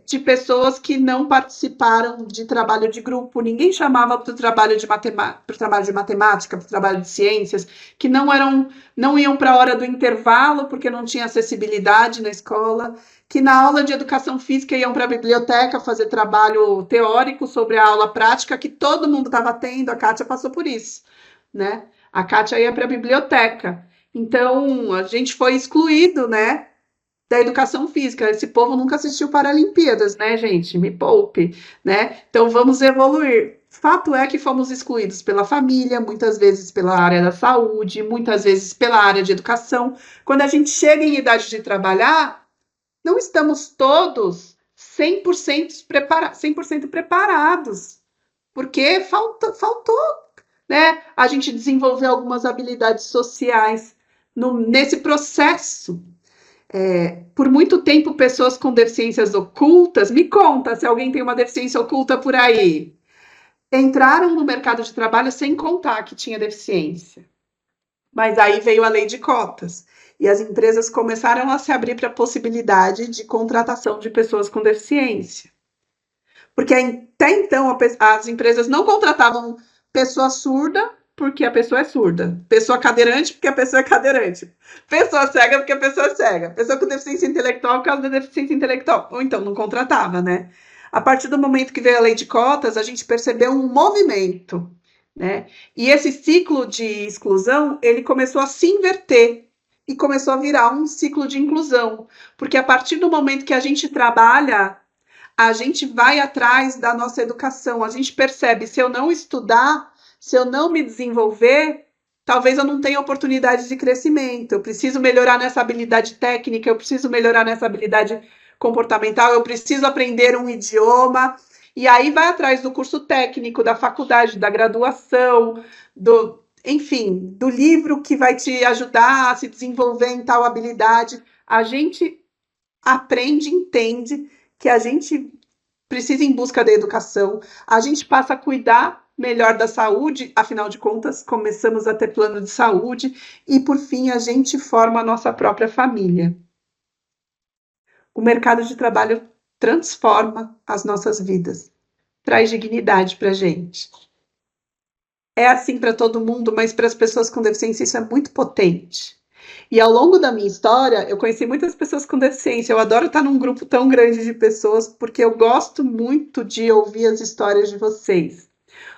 S1: De pessoas que não participaram de trabalho de grupo, ninguém chamava para o trabalho de matemática, para o trabalho de ciências, que não iam para a hora do intervalo porque não tinha acessibilidade na escola, que na aula de educação física iam para a biblioteca fazer trabalho teórico sobre a aula prática que todo mundo estava tendo. A Kátia passou por isso, né? A Kátia ia para a biblioteca. Então, a gente foi excluído, né, da educação física. Esse povo nunca assistiu Paralimpíadas, né, gente? Me poupe, né? Então, vamos evoluir. Fato é que fomos excluídos pela família, muitas vezes pela área da saúde, muitas vezes pela área de educação. Quando a gente chega em idade de trabalhar, não estamos todos 100% preparados, porque faltou, né, a gente desenvolver algumas habilidades sociais nesse processo. Por muito tempo, pessoas com deficiências ocultas, me conta se alguém tem uma deficiência oculta por aí, entraram no mercado de trabalho sem contar que tinha deficiência. Mas aí veio a lei de cotas. E as empresas começaram a se abrir para a possibilidade de contratação de pessoas com deficiência. Porque até então as empresas não contratavam pessoa surda porque a pessoa é surda, pessoa cadeirante porque a pessoa é cadeirante, pessoa cega porque a pessoa é cega, pessoa com deficiência intelectual por causa da deficiência intelectual. Ou então não contratava, né? A partir do momento que veio a lei de cotas, a gente percebeu um movimento, né? E esse ciclo de exclusão, ele começou a se inverter e começou a virar um ciclo de inclusão, porque a partir do momento que a gente trabalha, a gente vai atrás da nossa educação, a gente percebe, se eu não estudar, se eu não me desenvolver, talvez eu não tenha oportunidade de crescimento, eu preciso melhorar nessa habilidade técnica, eu preciso melhorar nessa habilidade comportamental, eu preciso aprender um idioma, e aí vai atrás do curso técnico, da faculdade, da graduação, enfim, do livro que vai te ajudar a se desenvolver em tal habilidade. A gente aprende, entende que a gente precisa ir em busca da educação, a gente passa a cuidar melhor da saúde, afinal de contas, começamos a ter plano de saúde, e por fim a gente forma a nossa própria família. O mercado de trabalho transforma as nossas vidas, traz dignidade para a gente. É assim para todo mundo, mas para as pessoas com deficiência isso é muito potente. E ao longo da minha história, eu conheci muitas pessoas com deficiência. Eu adoro estar num grupo tão grande de pessoas, porque eu gosto muito de ouvir as histórias de vocês.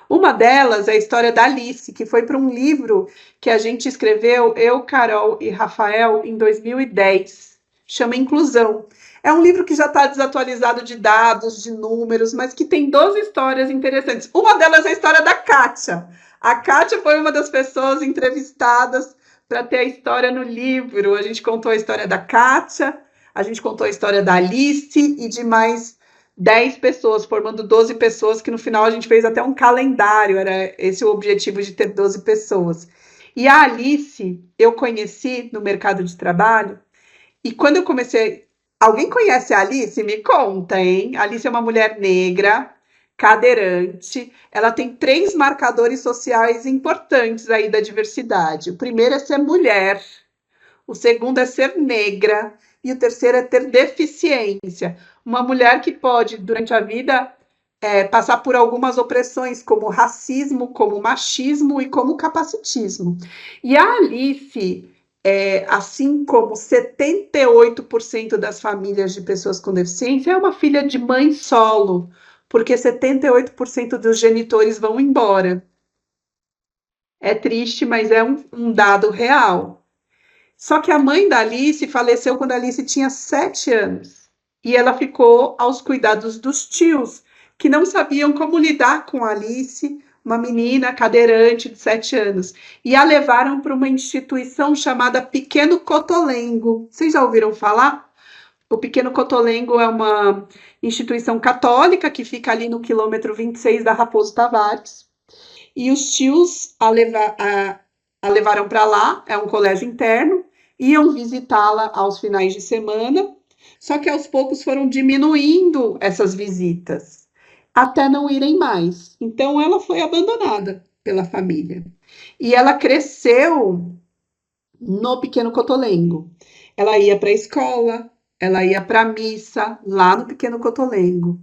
S1: Uma delas é a história da Alice, que foi para um livro que a gente escreveu, eu, Carol e Rafael, em 2010. Chama Inclusão. É um livro que já está desatualizado de dados, de números, mas que tem 12 histórias interessantes. Uma delas é a história da Kátia. A Kátia foi uma das pessoas entrevistadas para ter a história no livro. A gente contou a história da Kátia, a gente contou a história da Alice e de mais 10 pessoas, formando 12 pessoas, que no final a gente fez até um calendário, era esse o objetivo de ter 12 pessoas. E a Alice eu conheci no mercado de trabalho, e quando eu comecei... Alguém conhece a Alice? Me conta, hein? A Alice é uma mulher negra, cadeirante, ela tem 3 marcadores sociais importantes aí da diversidade. O primeiro é ser mulher, o segundo é ser negra e o terceiro é ter deficiência. Uma mulher que pode, durante a vida, passar por algumas opressões, como racismo, como machismo e como capacitismo. E a Alice, assim como 78% das famílias de pessoas com deficiência, é uma filha de mãe solo, porque 78% dos genitores vão embora. É triste, mas é um dado real. Só que a mãe da Alice faleceu quando a Alice tinha 7 anos. E ela ficou aos cuidados dos tios, que não sabiam como lidar com a Alice, uma menina cadeirante de 7 anos. E a levaram para uma instituição chamada Pequeno Cotolengo. Vocês já ouviram falar? O Pequeno Cotolengo é uma instituição católica que fica ali no quilômetro 26 da Raposo Tavares. E os tios a levaram para lá, é um colégio interno, iam visitá-la aos finais de semana, só que aos poucos foram diminuindo essas visitas, até não irem mais. Então ela foi abandonada pela família. E ela cresceu no Pequeno Cotolengo. Ela ia para a escola, ela ia para a missa, lá no Pequeno Cotolengo.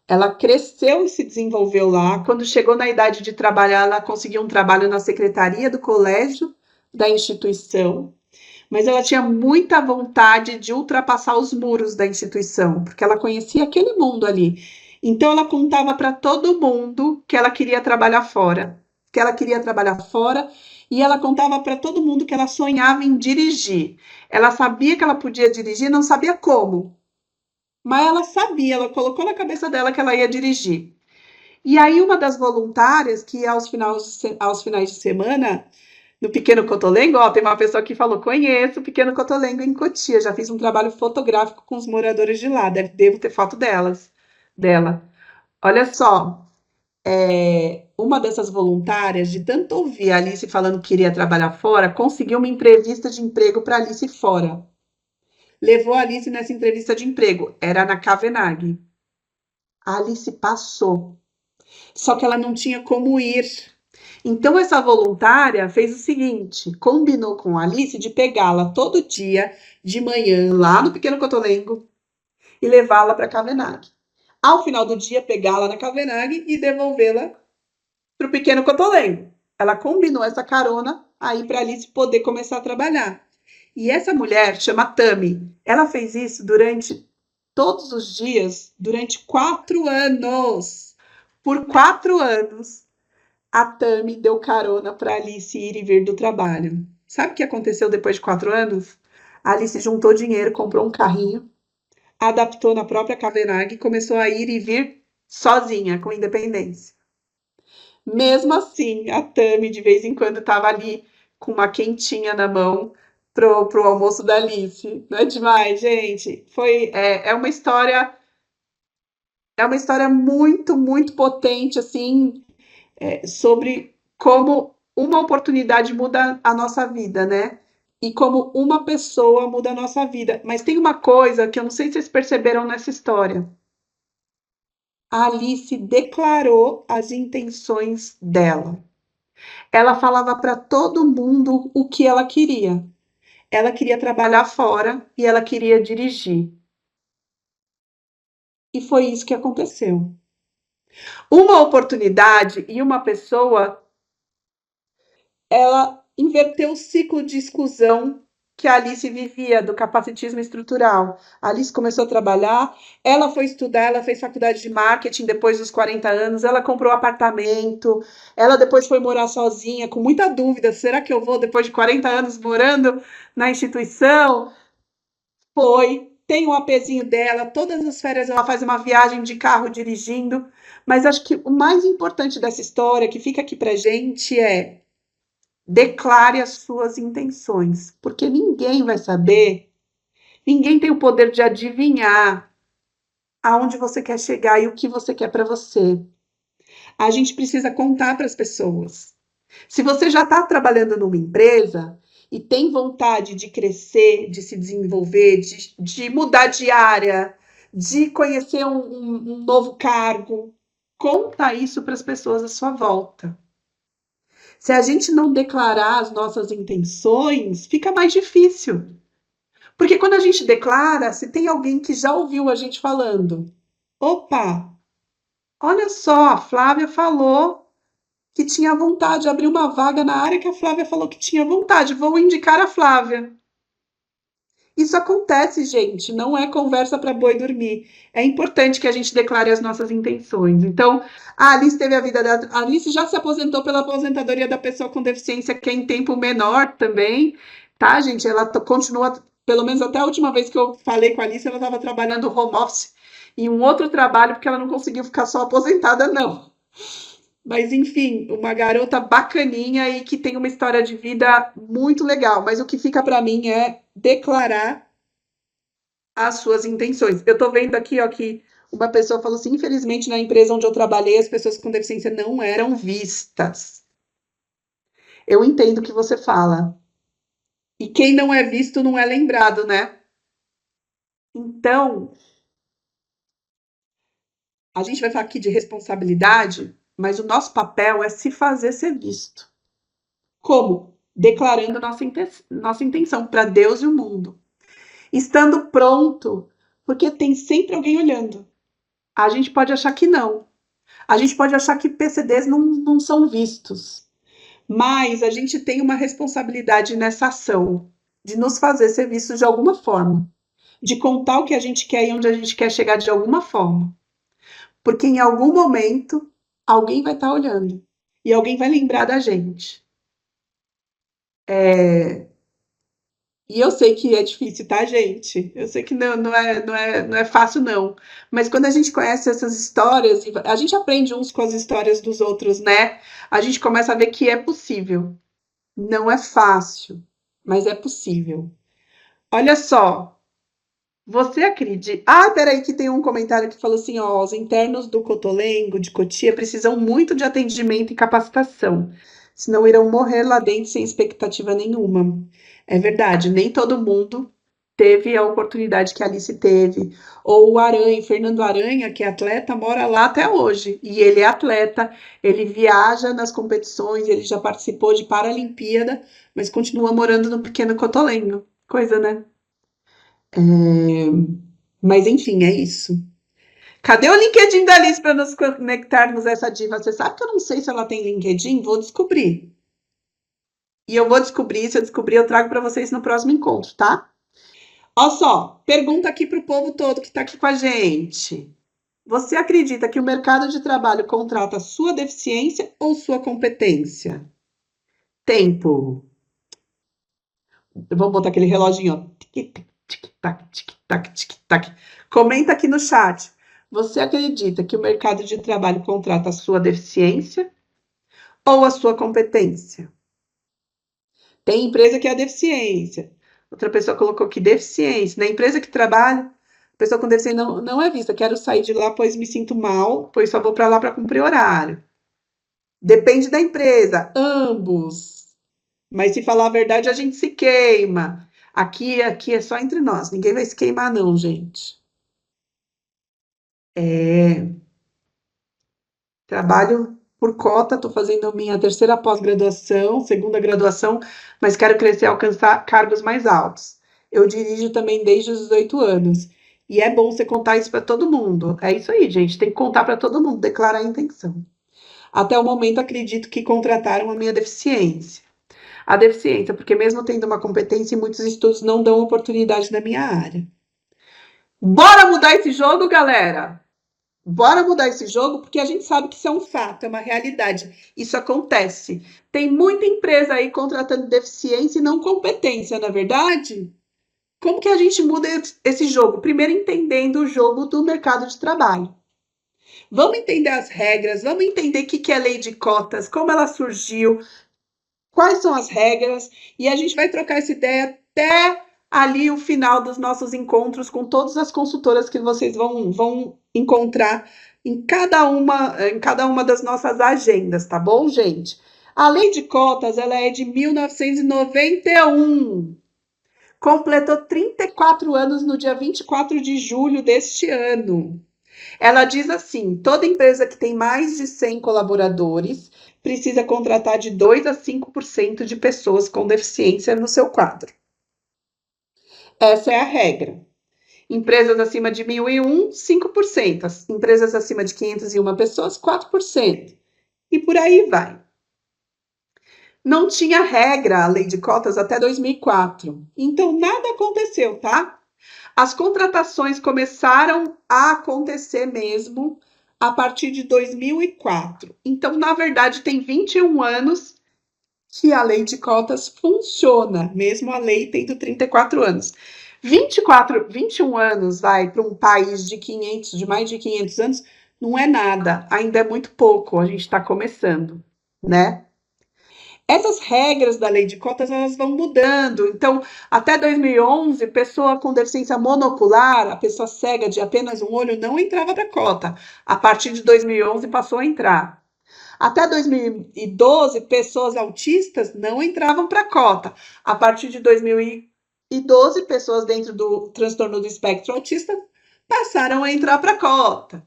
S1: Ela cresceu e se desenvolveu lá. Quando chegou na idade de trabalhar, ela conseguiu um trabalho na secretaria do colégio, da instituição. Mas ela tinha muita vontade de ultrapassar os muros da instituição, porque ela conhecia aquele mundo ali. Então ela contava para todo mundo que ela queria trabalhar fora, que ela queria trabalhar fora, e ela contava para todo mundo que ela sonhava em dirigir. Ela sabia que ela podia dirigir, não sabia como, mas ela sabia, ela colocou na cabeça dela que ela ia dirigir. E aí uma das voluntárias que aos finais de semana no Pequeno Cotolengo, ó, tem uma pessoa que falou: conheço o Pequeno Cotolengo em Cotia, já fiz um trabalho fotográfico com os moradores de lá, devo ter foto dela. Olha só, uma dessas voluntárias, de tanto ouvir a Alice falando que queria trabalhar fora, conseguiu uma entrevista de emprego para Alice fora. Levou a Alice nessa entrevista de emprego, era na Cavenagh. A Alice passou, só que ela não tinha como ir. Então, essa voluntária fez o seguinte: combinou com a Alice de pegá-la todo dia de manhã lá no Pequeno Cotolengo e levá-la para Cavenagh. Ao final do dia, pegá-la na Cavenagh e devolvê-la para o Pequeno Cotolengo. Ela combinou essa carona aí para a Alice poder começar a trabalhar. E essa mulher chama Tami. Ela fez isso durante todos os dias, durante 4 anos. Por 4 anos, a Tami deu carona para Alice ir e vir do trabalho. Sabe o que aconteceu depois de 4 anos? A Alice juntou dinheiro, comprou um carrinho, adaptou na própria Cavenagh e começou a ir e vir sozinha, com independência. Mesmo assim, a Tami de vez em quando estava ali com uma quentinha na mão pro almoço da Alice. Não é demais, gente? É uma história muito, muito potente, assim, sobre como uma oportunidade muda a nossa vida, né? E como uma pessoa muda a nossa vida. Mas tem uma coisa que eu não sei se vocês perceberam nessa história. A Alice declarou as intenções dela. Ela falava para todo mundo o que ela queria. Ela queria trabalhar fora e ela queria dirigir. E foi isso que aconteceu. Uma oportunidade e uma pessoa, ela inverteu o ciclo de exclusão que a Alice vivia do capacitismo estrutural. A Alice começou a trabalhar, ela foi estudar, ela fez faculdade de marketing depois dos 40 anos, ela comprou apartamento, ela depois foi morar sozinha, com muita dúvida, será que eu vou depois de 40 anos morando na instituição? Foi, tem um apezinho dela, todas as férias ela faz uma viagem de carro dirigindo, mas acho que o mais importante dessa história que fica aqui pra gente é: declare as suas intenções, porque ninguém vai saber, ninguém tem o poder de adivinhar aonde você quer chegar e o que você quer para você. A gente precisa contar para as pessoas. Se você já está trabalhando numa empresa e tem vontade de crescer, de se desenvolver, de mudar de área, de conhecer um novo cargo, conta isso para as pessoas à sua volta. Se a gente não declarar as nossas intenções, fica mais difícil. Porque quando a gente declara, se tem alguém que já ouviu a gente falando: opa, olha só, a Flávia falou que tinha vontade de abrir uma vaga na área que a Flávia falou que tinha vontade, vou indicar a Flávia. Isso acontece, gente, não é conversa para boi dormir. É importante que a gente declare as nossas intenções. Então, a Alice teve a vida dela. A Alice já se aposentou pela aposentadoria da pessoa com deficiência, que é em tempo menor também, tá, gente? Ela continua, pelo menos até a última vez que eu falei com a Alice, ela estava trabalhando home office e um outro trabalho, porque ela não conseguiu ficar só aposentada, não. Mas, enfim, uma garota bacaninha e que tem uma história de vida muito legal. Mas o que fica para mim é declarar as suas intenções. Eu tô vendo aqui, ó, que Uma pessoa falou assim: infelizmente, na empresa onde eu trabalhei, as pessoas com deficiência não eram vistas. Eu entendo o que você fala. E quem não é visto não é lembrado, né? Então, a gente vai falar aqui de responsabilidade, mas o nosso papel é se fazer ser visto. Como? Declarando nossa intenção para Deus e o mundo. Estando pronto, porque tem sempre alguém olhando. A gente pode achar que não. A gente pode achar que PCDs não são vistos. Mas a gente tem uma responsabilidade nessa ação, de nos fazer ser vistos de alguma forma. De contar o que a gente quer e onde a gente quer chegar de alguma forma. Porque em algum momento, alguém vai estar olhando. E alguém vai lembrar da gente. E eu sei que é difícil, tá, gente? Eu sei que não é fácil, não. Mas quando a gente conhece essas histórias, a gente aprende uns com as histórias dos outros, né? A gente começa a ver que é possível. Não é fácil, mas é possível. Olha só, você acredita? Ah, peraí, que tem um comentário que falou assim: ó, os internos do Cotolengo, de Cotia, precisam muito de atendimento e capacitação, senão irão morrer lá dentro sem expectativa nenhuma. É verdade, nem todo mundo teve a oportunidade que a Alice teve. Ou o Aranha, Fernando Aranha, que é atleta, mora lá até hoje. E ele é atleta, ele viaja nas competições, ele já participou de Paralimpíada, mas continua morando no pequeno Cotolengo. Coisa, né? Mas enfim, é isso. Cadê o LinkedIn da Alice para nos conectarmos a essa diva? Você sabe que eu não sei se ela tem LinkedIn? Vou descobrir. E eu vou descobrir, se eu descobrir, eu trago para vocês no próximo encontro, tá? Olha só, pergunta aqui para o povo todo que está aqui com a gente. Você acredita que o mercado de trabalho contrata sua deficiência ou sua competência? Tempo. Vamos botar aquele reloginho, ó. Tic-tac, tic-tac, tic-tac, tic-tac. Comenta aqui no chat. Você acredita que o mercado de trabalho contrata a sua deficiência ou a sua competência? Tem empresa que é a deficiência. Outra pessoa colocou que deficiência. Na empresa que trabalha, a pessoa com deficiência não é vista. Quero sair de lá, pois me sinto mal, pois só vou para lá para cumprir horário. Depende da empresa, ambos. Mas se falar a verdade, a gente se queima. Aqui é só entre nós. Ninguém vai se queimar, não, gente. Trabalho por cota, estou fazendo minha terceira pós-graduação, segunda graduação, mas quero crescer e alcançar cargos mais altos. Eu dirijo também desde os 18 anos. E é bom você contar isso para todo mundo. É isso aí, gente. Tem que contar para todo mundo, declarar a intenção. Até o momento, acredito que contrataram a minha deficiência. A deficiência, porque mesmo tendo uma competência, muitos estudos não dão oportunidade na minha área. Bora mudar esse jogo, galera? Bora mudar esse jogo, porque a gente sabe que isso é um fato, é uma realidade. Isso acontece. Tem muita empresa aí contratando deficiência e não competência, não é verdade? Como que a gente muda esse jogo? Primeiro, entendendo o jogo do mercado de trabalho. Vamos entender as regras, vamos entender o que é a lei de cotas, como ela surgiu, quais são as regras, e a gente vai trocar essa ideia até ali o final dos nossos encontros com todas as consultoras que vocês vão encontrar em cada uma das nossas agendas, tá bom, gente? A lei de cotas, ela é de 1991. Completou 34 anos no dia 24 de julho deste ano. Ela diz assim: toda empresa que tem mais de 100 colaboradores precisa contratar de 2 a 5% de pessoas com deficiência no seu quadro. Essa é a regra. Empresas acima de 1.001, 5%. As empresas acima de 501 pessoas, 4%. E por aí vai. Não tinha regra a lei de cotas até 2004. Então, nada aconteceu, tá? As contratações começaram a acontecer mesmo a partir de 2004. Então, na verdade, tem 21 anos que a lei de cotas funciona, mesmo a lei tendo 34 anos. 21 anos, vai, para um país de mais de 500 anos, não é nada, ainda é muito pouco, a gente está começando, né? Essas regras da lei de cotas, elas vão mudando. Então, até 2011, pessoa com deficiência monocular, a pessoa cega de apenas um olho, não entrava para a cota. A partir de 2011, passou a entrar. Até 2012, pessoas autistas não entravam para a cota. A partir de 2012, pessoas dentro do transtorno do espectro autista passaram a entrar para a cota.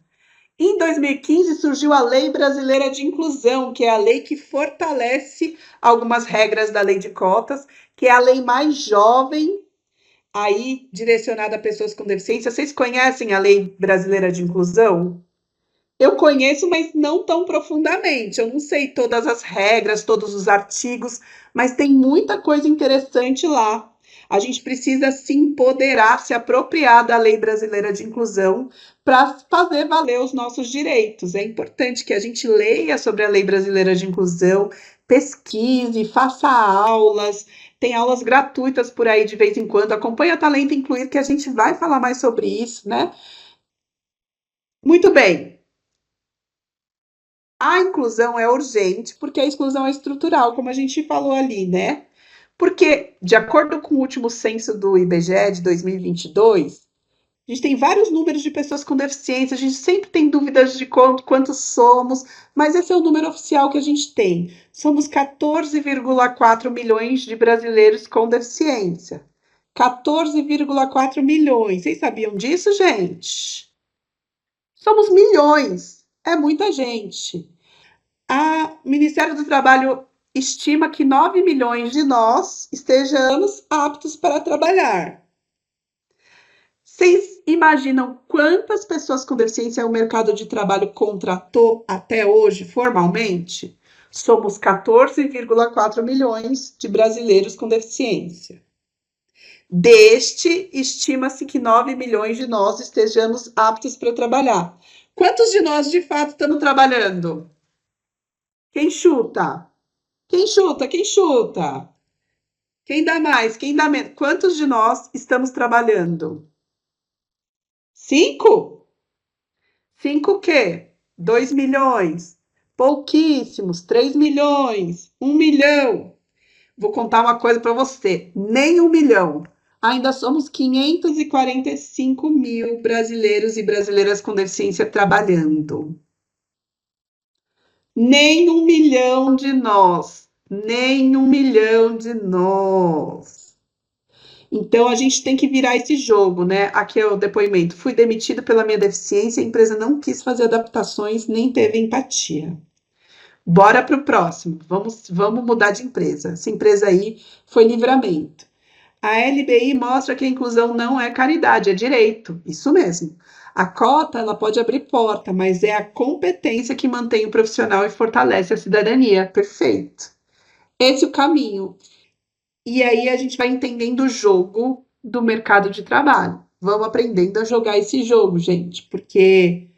S1: Em 2015, surgiu a Lei Brasileira de Inclusão, que é a lei que fortalece algumas regras da lei de cotas, que é a lei mais jovem, aí direcionada a pessoas com deficiência. Vocês conhecem a Lei Brasileira de Inclusão? Eu conheço, mas não tão profundamente. Eu não sei todas as regras, todos os artigos, mas tem muita coisa interessante lá. A gente precisa se empoderar, se apropriar da Lei Brasileira de Inclusão para fazer valer os nossos direitos. É importante que a gente leia sobre a Lei Brasileira de Inclusão, pesquise, faça aulas, tem aulas gratuitas por aí de vez em quando. Acompanhe a Talento Incluir, que a gente vai falar mais sobre isso, né? Muito bem. A inclusão é urgente porque a exclusão é estrutural, como a gente falou ali, né? Porque, de acordo com o último censo do IBGE de 2022, a gente tem vários números de pessoas com deficiência, a gente sempre tem dúvidas de quantos somos, mas esse é o número oficial que a gente tem. Somos 14,4 milhões de brasileiros com deficiência. 14,4 milhões. Vocês sabiam disso, gente? Somos milhões. É muita gente. O Ministério do Trabalho estima que 9 milhões de nós estejamos aptos para trabalhar. Vocês imaginam quantas pessoas com deficiência o mercado de trabalho contratou até hoje, formalmente? Somos 14,4 milhões de brasileiros com deficiência. Deste, estima-se que 9 milhões de nós estejamos aptos para trabalhar. Quantos de nós, de fato, estamos trabalhando? Quem chuta? Quem chuta? Quem chuta? Quem dá mais? Quem dá menos? Quantos de nós estamos trabalhando? 5? 5 o quê? 2 milhões. Pouquíssimos. 3 milhões. 1 milhão. Vou contar uma coisa para você. Nem 1 milhão. Ainda somos 545 mil brasileiros e brasileiras com deficiência trabalhando. Nem 1 milhão de nós. Nem 1 milhão de nós. Então, a gente tem que virar esse jogo, né? Aqui é o depoimento. Fui demitido pela minha deficiência, a empresa não quis fazer adaptações, nem teve empatia. Bora para o próximo. Vamos mudar de empresa. Essa empresa aí foi Livramento. A LBI mostra que a inclusão não é caridade, é direito. Isso mesmo. A cota, ela pode abrir porta, mas é a competência que mantém o profissional e fortalece a cidadania. Perfeito. Esse é o caminho. E aí a gente vai entendendo o jogo do mercado de trabalho. Vamos aprendendo a jogar esse jogo, gente, porque,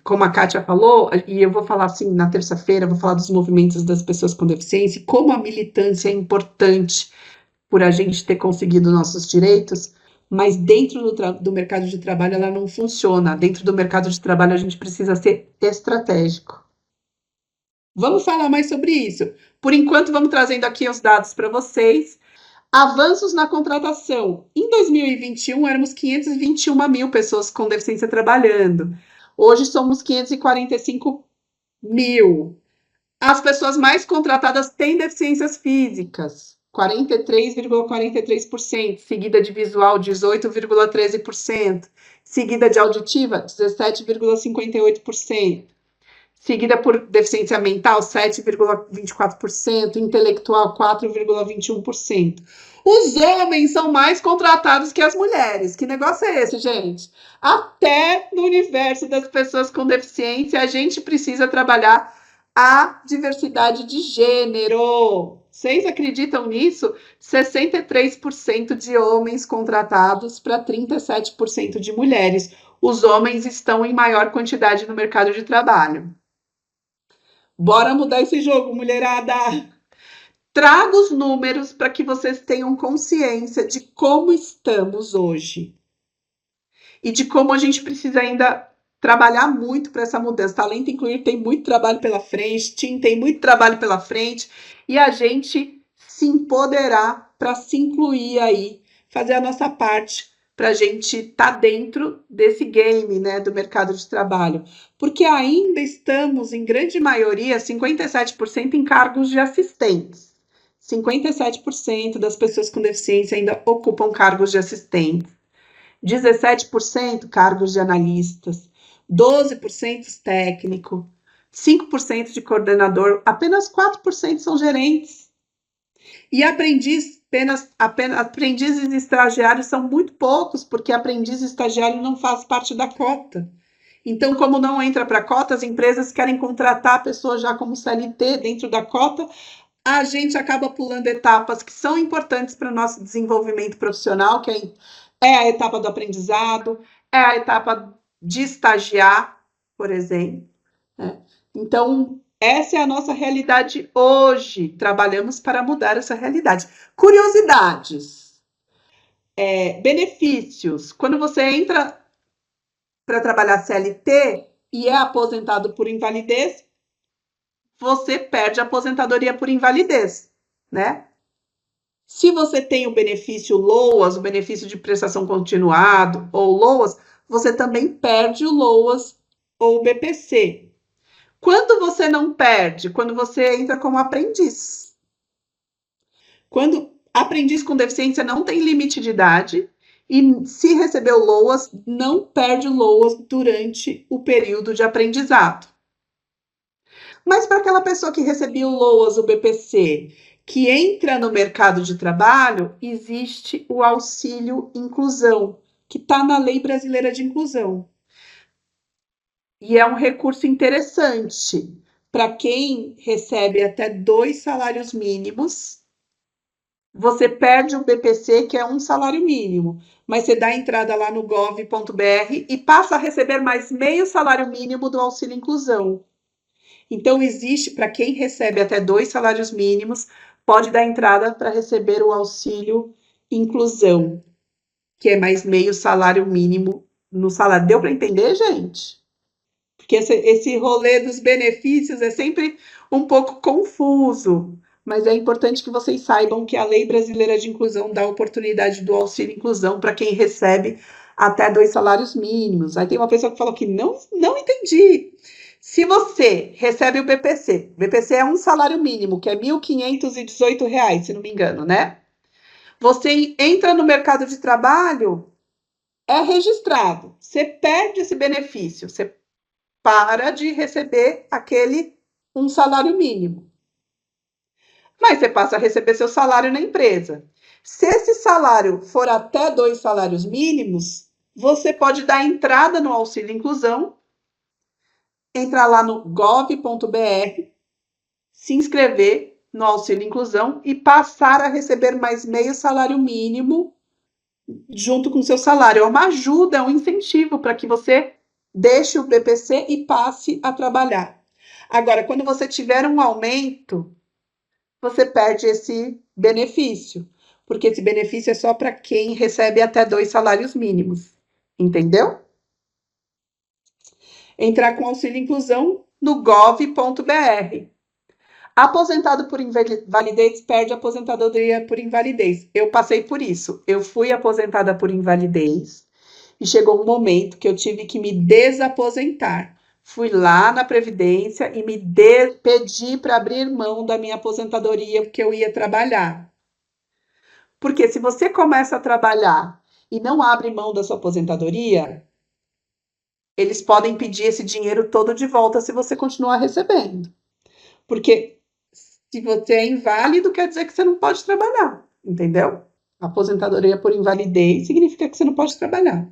S1: como a Kátia falou, e eu vou falar assim na terça-feira, vou falar dos movimentos das pessoas com deficiência, como a militância é importante por a gente ter conseguido nossos direitos, mas dentro do mercado de trabalho ela não funciona. Dentro do mercado de trabalho a gente precisa ser estratégico. Vamos falar mais sobre isso. Por enquanto, vamos trazendo aqui os dados para vocês. Avanços na contratação. Em 2021, éramos 521 mil pessoas com deficiência trabalhando. Hoje somos 545 mil. As pessoas mais contratadas têm deficiências físicas, 43,43%, seguida de visual, 18,13%, seguida de auditiva, 17,58%. Seguida por deficiência mental, 7,24%, intelectual, 4,21%. Os homens são mais contratados que as mulheres. Que negócio é esse, gente? Até no universo das pessoas com deficiência, a gente precisa trabalhar a diversidade de gênero. Vocês acreditam nisso? 63% de homens contratados para 37% de mulheres. Os homens estão em maior quantidade no mercado de trabalho. Bora mudar esse jogo, mulherada! Trago os números para que vocês tenham consciência de como estamos hoje. E de como a gente precisa ainda trabalhar muito para essa mudança. Talento Incluir tem muito trabalho pela frente, TIM tem muito trabalho pela frente, e a gente se empoderar para se incluir aí, fazer a nossa parte para a gente estar dentro desse game, né, do mercado de trabalho. Porque ainda estamos, em grande maioria, 57% em cargos de assistentes. 57% das pessoas com deficiência ainda ocupam cargos de assistentes. 17% cargos de analistas, 12% técnico, 5% de coordenador, apenas 4% são gerentes. E aprendizes e estagiários são muito poucos, porque aprendiz e estagiário não faz parte da cota. Então, como não entra para a cota, as empresas querem contratar a pessoa já como CLT dentro da cota, a gente acaba pulando etapas que são importantes para o nosso desenvolvimento profissional, que é a etapa do aprendizado, é a etapa de estagiar, por exemplo, né? Então, essa é a nossa realidade hoje. Trabalhamos para mudar essa realidade. Curiosidades, benefícios. Quando você entra para trabalhar CLT e é aposentado por invalidez, você perde a aposentadoria por invalidez, né? Se você tem o benefício LOAS, o benefício de prestação continuado, ou LOAS, você também perde o LOAS ou o BPC. Quando você não perde? Quando você entra como aprendiz. Quando aprendiz com deficiência não tem limite de idade, e se receber o LOAS, não perde o LOAS durante o período de aprendizado. Mas para aquela pessoa que recebia o LOAS, o BPC, que entra no mercado de trabalho, existe o auxílio inclusão, que está na Lei Brasileira de Inclusão. E é um recurso interessante para quem recebe até 2 salários mínimos. Você perde o BPC, que é um salário mínimo, mas você dá entrada lá no gov.br e passa a receber mais meio salário mínimo do auxílio inclusão. Então, existe, para quem recebe até 2 salários mínimos, pode dar entrada para receber o auxílio inclusão, que é mais meio salário mínimo no salário. Deu para entender, gente? Porque esse rolê dos benefícios é sempre um pouco confuso, mas é importante que vocês saibam que a Lei Brasileira de Inclusão dá a oportunidade do auxílio inclusão para quem recebe até 2 salários mínimos. Aí tem uma pessoa que falou que não entendi. Se você recebe o BPC é um salário mínimo, que é R$ 1.518, se não me engano, né? Você entra no mercado de trabalho, é registrado, você perde esse benefício, você para de receber aquele um salário mínimo. Mas você passa a receber seu salário na empresa. Se esse salário for até 2 salários mínimos, você pode dar entrada no auxílio inclusão, entrar lá no gov.br, se inscrever no auxílio inclusão e passar a receber mais meio salário mínimo junto com o seu salário. É uma ajuda, é um incentivo para que você deixe o BPC e passe a trabalhar. Agora, quando você tiver um aumento, você perde esse benefício, porque esse benefício é só para quem recebe até 2 salários mínimos. Entendeu? Entrar com auxílio inclusão no gov.br. Aposentado por invalidez perde a aposentadoria por invalidez. Eu passei por isso. Eu fui aposentada por invalidez e chegou um momento que eu tive que me desaposentar. Fui lá na Previdência e pedi para abrir mão da minha aposentadoria porque eu ia trabalhar. Porque se você começa a trabalhar e não abre mão da sua aposentadoria, eles podem pedir esse dinheiro todo de volta se você continuar recebendo. Porque se você é inválido, quer dizer que você não pode trabalhar, entendeu? Aposentadoria por invalidez significa que você não pode trabalhar.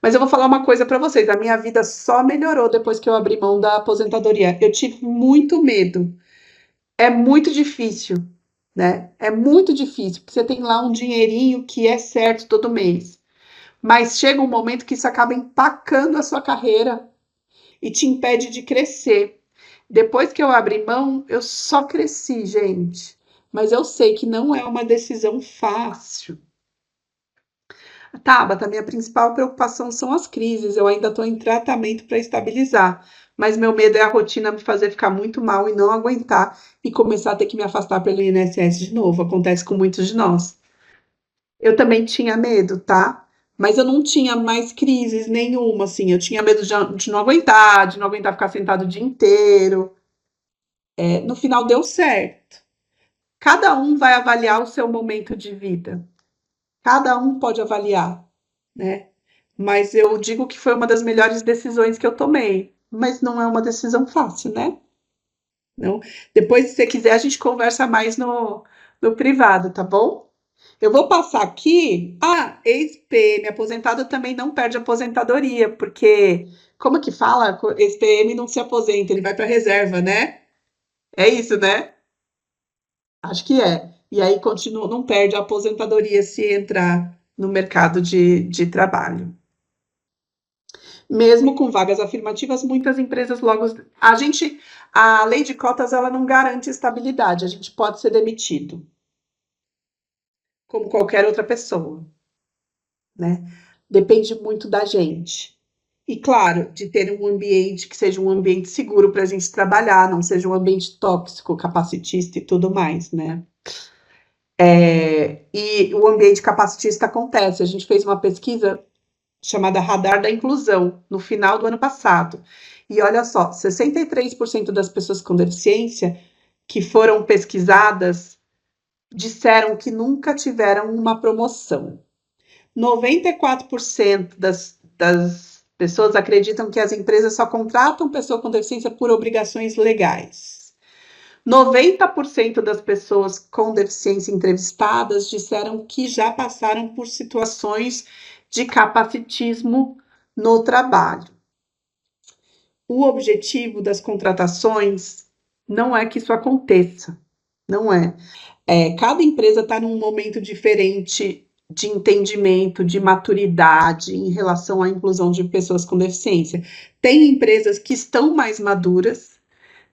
S1: Mas eu vou falar uma coisa para vocês, a minha vida só melhorou depois que eu abri mão da aposentadoria. Eu tive muito medo. É muito difícil, né? É muito difícil, porque você tem lá um dinheirinho que é certo todo mês. Mas chega um momento que isso acaba empacando a sua carreira e te impede de crescer. Depois que eu abri mão, eu só cresci, gente. Mas eu sei que não é uma decisão fácil. Tabata, minha principal preocupação são as crises. Eu ainda estou em tratamento para estabilizar, mas meu medo é a rotina me fazer ficar muito mal e não aguentar e começar a ter que me afastar pelo INSS de novo. Acontece com muitos de nós. Eu também tinha medo, tá? Mas eu não tinha mais crises nenhuma, assim. Eu tinha medo de não aguentar ficar sentado o dia inteiro. No final deu certo. Cada um vai avaliar o seu momento de vida. Cada um pode avaliar, né? Mas eu digo que foi uma das melhores decisões que eu tomei. Mas não é uma decisão fácil, né? Não. Depois, se você quiser, a gente conversa mais no privado, tá bom? Eu vou passar aqui. Ah, ex-PM, aposentado também não perde aposentadoria, porque, como é que fala? Ex-PM não se aposenta, ele vai para reserva, né? É isso, né? Acho que é. E aí continua, não perde a aposentadoria se entrar no mercado de trabalho. Mesmo com vagas afirmativas, muitas empresas logo. A lei de cotas, ela não garante estabilidade, a gente pode ser demitido, como qualquer outra pessoa, né? Depende muito da gente. E, claro, de ter um ambiente que seja um ambiente seguro para a gente trabalhar, não seja um ambiente tóxico, capacitista e tudo mais, né? E o ambiente capacitista acontece. A gente fez uma pesquisa chamada Radar da Inclusão, no final do ano passado. E olha só, 63% das pessoas com deficiência que foram pesquisadas disseram que nunca tiveram uma promoção. 94% das pessoas acreditam que as empresas só contratam pessoa com deficiência por obrigações legais. 90% das pessoas com deficiência entrevistadas disseram que já passaram por situações de capacitismo no trabalho. O objetivo das contratações não é que isso aconteça, não é. Cada empresa está num momento diferente de entendimento, de maturidade em relação à inclusão de pessoas com deficiência. Tem empresas que estão mais maduras,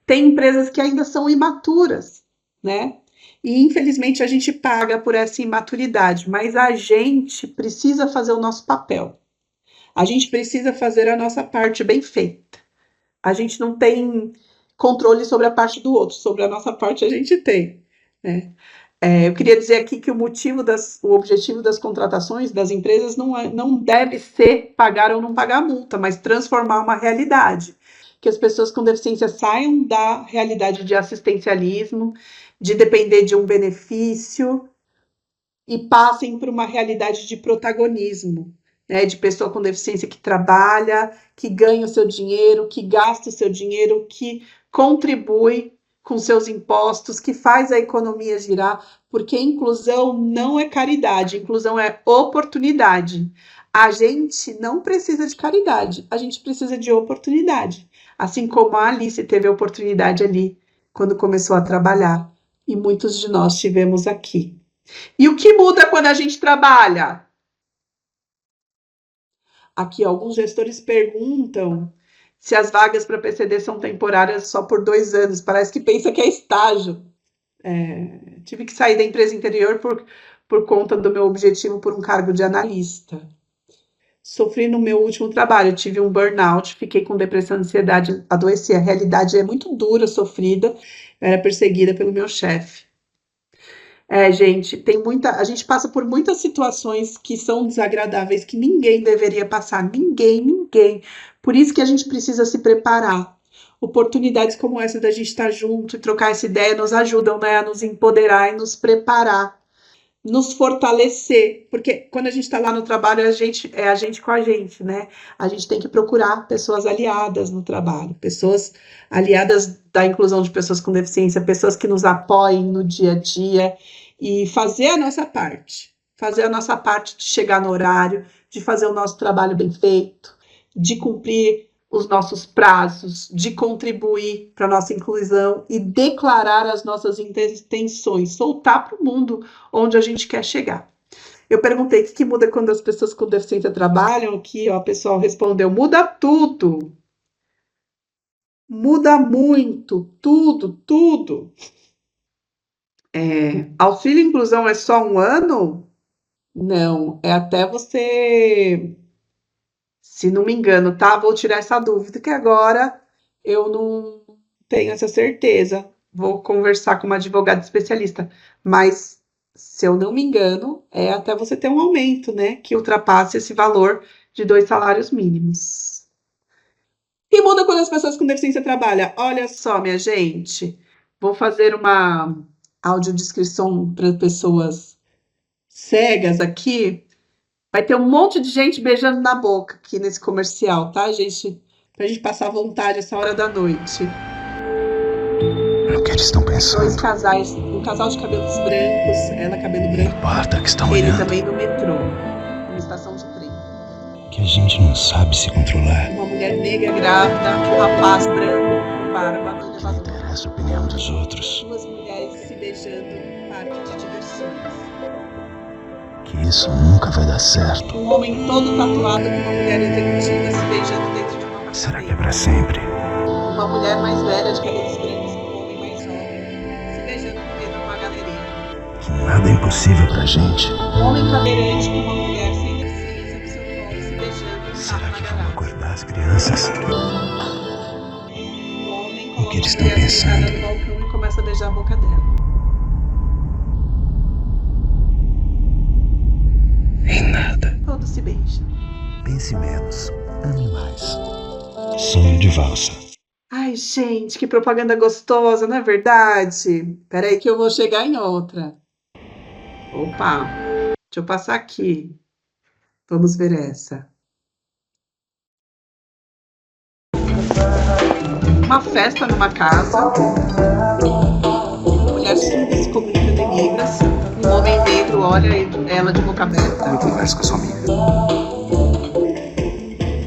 S1: tem empresas que ainda são imaturas, né? E infelizmente a gente paga por essa imaturidade, mas a gente precisa fazer o nosso papel. A gente precisa fazer a nossa parte bem feita. A gente não tem controle sobre a parte do outro, sobre a nossa parte a gente tem, né? Eu queria dizer aqui que o objetivo das contratações das empresas não deve ser pagar ou não pagar multa, mas transformar uma realidade. Que as pessoas com deficiência saiam da realidade de assistencialismo, de depender de um benefício e passem para uma realidade de protagonismo, né? De pessoa com deficiência que trabalha, que ganha o seu dinheiro, que gasta o seu dinheiro, que contribui com seus impostos, que faz a economia girar, porque inclusão não é caridade, inclusão é oportunidade. A gente não precisa de caridade, a gente precisa de oportunidade. Assim como a Alice teve a oportunidade ali quando começou a trabalhar, e muitos de nós tivemos aqui. E o que muda quando a gente trabalha? Aqui, alguns gestores perguntam se as vagas para PCD são temporárias só por 2 anos. Parece que pensa que é estágio. Tive que sair da empresa interior por conta do meu objetivo por um cargo de analista. Sofri no meu último trabalho, tive um burnout, fiquei com depressão, ansiedade, adoeci. A realidade é muito dura, sofrida. Eu era perseguida pelo meu chefe. Gente, a gente passa por muitas situações que são desagradáveis, que ninguém deveria passar, ninguém. Por isso que a gente precisa se preparar. Oportunidades como essa da gente estar junto e trocar essa ideia nos ajudam, né, a nos empoderar e nos preparar, nos fortalecer, porque quando a gente está lá no trabalho, é a gente com a gente, né? A gente tem que procurar pessoas aliadas no trabalho, pessoas aliadas da inclusão de pessoas com deficiência, pessoas que nos apoiem no dia a dia e fazer a nossa parte de chegar no horário, de fazer o nosso trabalho bem feito, de cumprir os nossos prazos, de contribuir para a nossa inclusão e declarar as nossas intenções, soltar para o mundo onde a gente quer chegar. Eu perguntei o que muda quando as pessoas com deficiência trabalham, aqui ó, o pessoal respondeu, muda tudo. Muda muito, tudo. Auxílio inclusão é só 1 ano? Não, é até você, se não me engano, tá? Vou tirar essa dúvida, que agora eu não tenho essa certeza. Vou conversar com uma advogada especialista, mas se eu não me engano, é até você ter um aumento, né? Que ultrapasse esse valor de 2 salários mínimos. E muda quando as pessoas com deficiência trabalham. Olha só, minha gente, vou fazer uma audiodescrição para pessoas cegas aqui. Vai ter um monte de gente beijando na boca aqui nesse comercial, tá, gente? Pra gente passar à vontade essa hora da noite.
S4: No que eles estão pensando?
S1: Dois casais, um casal de cabelos brancos, ela cabelo branco,
S4: Guarda que estão
S1: ele
S4: olhando.
S1: também no metrô, numa estação de trem.
S4: Que a gente não sabe se controlar.
S1: Uma mulher negra grávida, um rapaz branco com barba no
S4: Não
S1: elevador.
S4: interessa a opinião dos outros.
S1: Duas mulheres se beijando num parque de diversões.
S4: Que isso nunca vai dar certo.
S1: Um homem todo tatuado com uma mulher executiva se beijando dentro de uma
S4: Será que é
S1: cadeira.
S4: pra sempre?
S1: Uma mulher mais velha de cabelos brancos com um homem mais jovem se beijando no meio de uma galeria.
S4: Que nada é impossível pra gente.
S1: Um homem cadeirante com uma mulher sem deficiência no seu colo se beijando no
S4: Será
S1: carro
S4: que
S1: na
S4: vão
S1: garagem.
S4: acordar as crianças?
S1: Um homem
S4: O
S1: coloca
S4: que eles
S1: uma
S4: estão
S1: criança sentada
S4: pensando?
S1: no balcão e começa a beijar a boca dela.
S4: Em nada.
S1: Todos se beijam.
S4: Pense menos. Ame mais. Sonho de valsa.
S1: Ai, gente, que propaganda gostosa, não é verdade? Peraí que eu vou chegar em outra. Opa, deixa eu passar aqui. Vamos ver essa. Uma festa numa casa. Uma mulher surda se comunicando em Libras. Um homem negro olha ela de boca aberta.
S4: Eu converso com a sua amiga.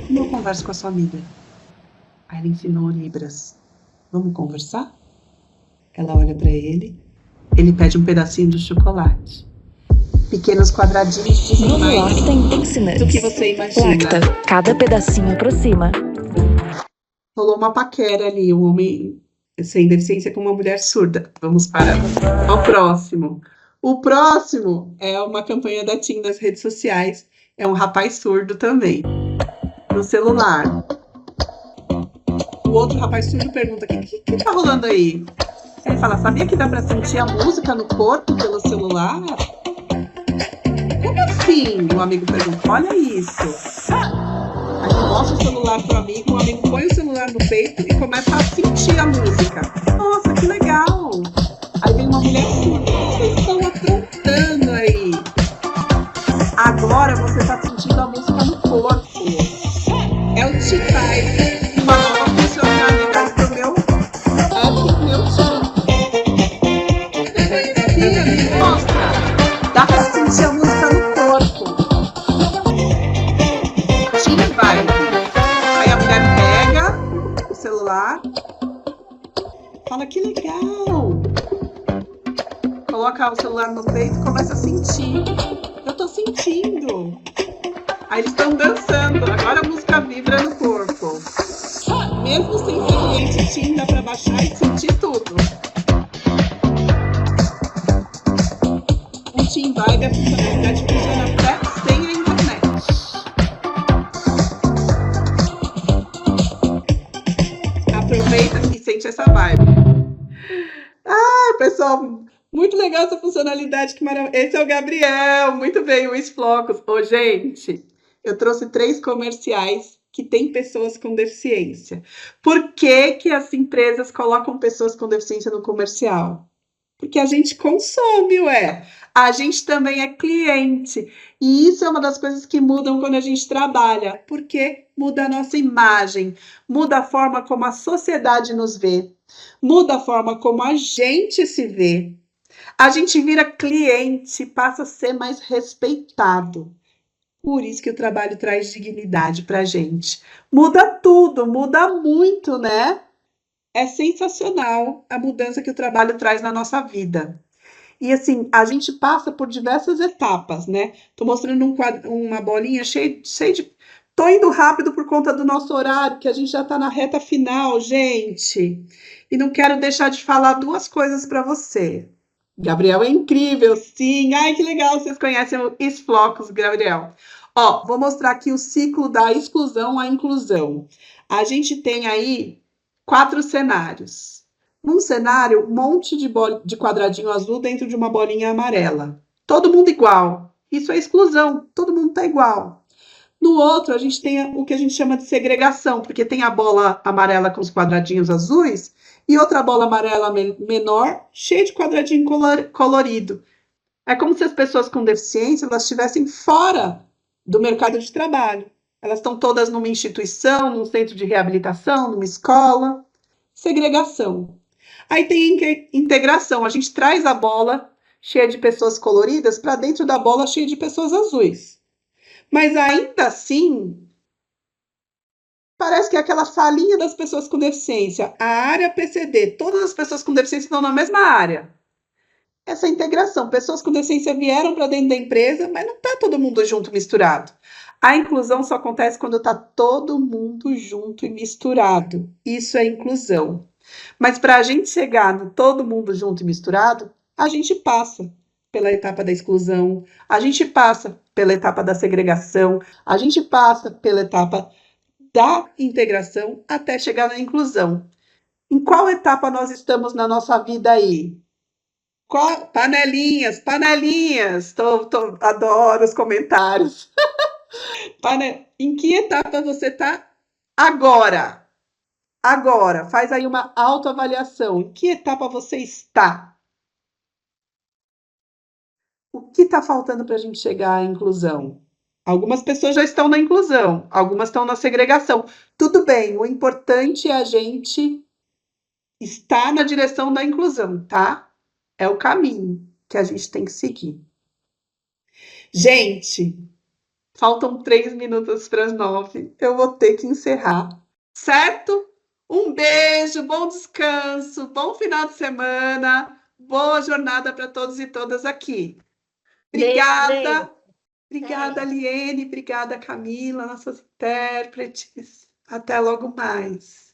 S1: Como eu converso com a sua amiga? Aí ela ensinou Libras. Vamos conversar? Ela olha para ele. Ele pede um pedacinho de chocolate. Pequenos quadradinhos dizem
S5: Novo
S1: mais
S5: Lacta Intensity
S1: do que
S5: Nuts.
S1: você imagina.
S5: Lacta, cada pedacinho aproxima.
S1: Rolou uma paquera ali, um homem sem deficiência com uma mulher surda. Vamos para o próximo. O próximo é uma campanha da TIM nas redes sociais. É um rapaz surdo também, no celular. O outro rapaz surdo pergunta: o que tá rolando aí? Ele fala: sabia que dá pra sentir a música no corpo pelo celular? Como assim? O amigo pergunta: olha isso. Aí ele mostra o celular pro amigo, o amigo põe o celular no peito e começa a sentir a música. Nossa, que legal! Aí vem uma mulher surda: o que vocês estão aprontando aí? Agora você tá sentindo a música no corpo. É o T-Type, uma nova funcionalidade do meu app, meu T. Me mostra. Dá pra sentir a música no corpo. Team Vibe. Aí a mulher pega o celular, fala: que legal. Coloca o celular no peito e começa a sentir. Eu tô sentindo. Aí eles estão dançando. Agora a música vibra no corpo. Mesmo sem ser cliente TIM, dá pra baixar e sentir tudo. O Team Vibe, a funcionalidade funciona até sem a internet. Aproveita e sente essa vibe. Ah, pessoal, muito legal essa funcionalidade, que maravilha. Esse é o Gabriel, muito bem, o Flocos. Ô, gente, eu trouxe 3 comerciais que têm pessoas com deficiência. Por que que as empresas colocam pessoas com deficiência no comercial? Porque a gente consome, ué. A gente também é cliente. E isso é uma das coisas que mudam quando a gente trabalha. Porque muda a nossa imagem, muda a forma como a sociedade nos vê, muda a forma como a gente se vê. A gente vira cliente, passa a ser mais respeitado. Por isso que o trabalho traz dignidade pra gente. Muda tudo, muda muito, né? É sensacional a mudança que o trabalho traz na nossa vida. E assim, a gente passa por diversas etapas, né? Tô mostrando uma bolinha cheia de... Tô indo rápido por conta do nosso horário, que a gente já tá na reta final, gente. E não quero deixar de falar 2 coisas para você. Gabriel é incrível, sim. Ai, que legal, vocês conhecem o Isflocos, Gabriel. Ó, vou mostrar aqui o ciclo da exclusão à inclusão. A gente tem aí 4 cenários. Num cenário, um monte de quadradinho azul dentro de uma bolinha amarela. Todo mundo igual. Isso é exclusão, todo mundo tá igual. No outro, a gente tem o que a gente chama de segregação, porque tem a bola amarela com os quadradinhos azuis e outra bola amarela menor, cheia de quadradinho colorido. É como se as pessoas com deficiência elas estivessem fora do mercado de trabalho. Elas estão todas numa instituição, num centro de reabilitação, numa escola. Segregação. Aí tem integração. A gente traz a bola cheia de pessoas coloridas para dentro da bola cheia de pessoas azuis. Mas ainda assim, parece que é aquela salinha das pessoas com deficiência, a área PCD, todas as pessoas com deficiência estão na mesma área. Essa integração, pessoas com deficiência vieram para dentro da empresa, mas não está todo mundo junto, misturado. A inclusão só acontece quando está todo mundo junto e misturado. Isso é inclusão. Mas para a gente chegar no todo mundo junto e misturado, a gente passa pela etapa da exclusão, a gente passa pela etapa da segregação, a gente passa pela etapa da integração até chegar na inclusão. Em qual etapa nós estamos na nossa vida aí? Panelinhas, panelinhas. Adoro os comentários. Em que etapa você está agora? Agora, faz aí uma autoavaliação. Em que etapa você está? O que está faltando para a gente chegar à inclusão? Algumas pessoas já estão na inclusão, algumas estão na segregação. Tudo bem, o importante é a gente estar na direção da inclusão, tá? É o caminho que a gente tem que seguir. Gente, faltam 3 minutos para as 9. Eu vou ter que encerrar, certo? Um beijo, bom descanso, bom final de semana, boa jornada para todos e todas aqui. Obrigada. Obrigada, Liene. Obrigada, Camila, nossas intérpretes. Até logo mais.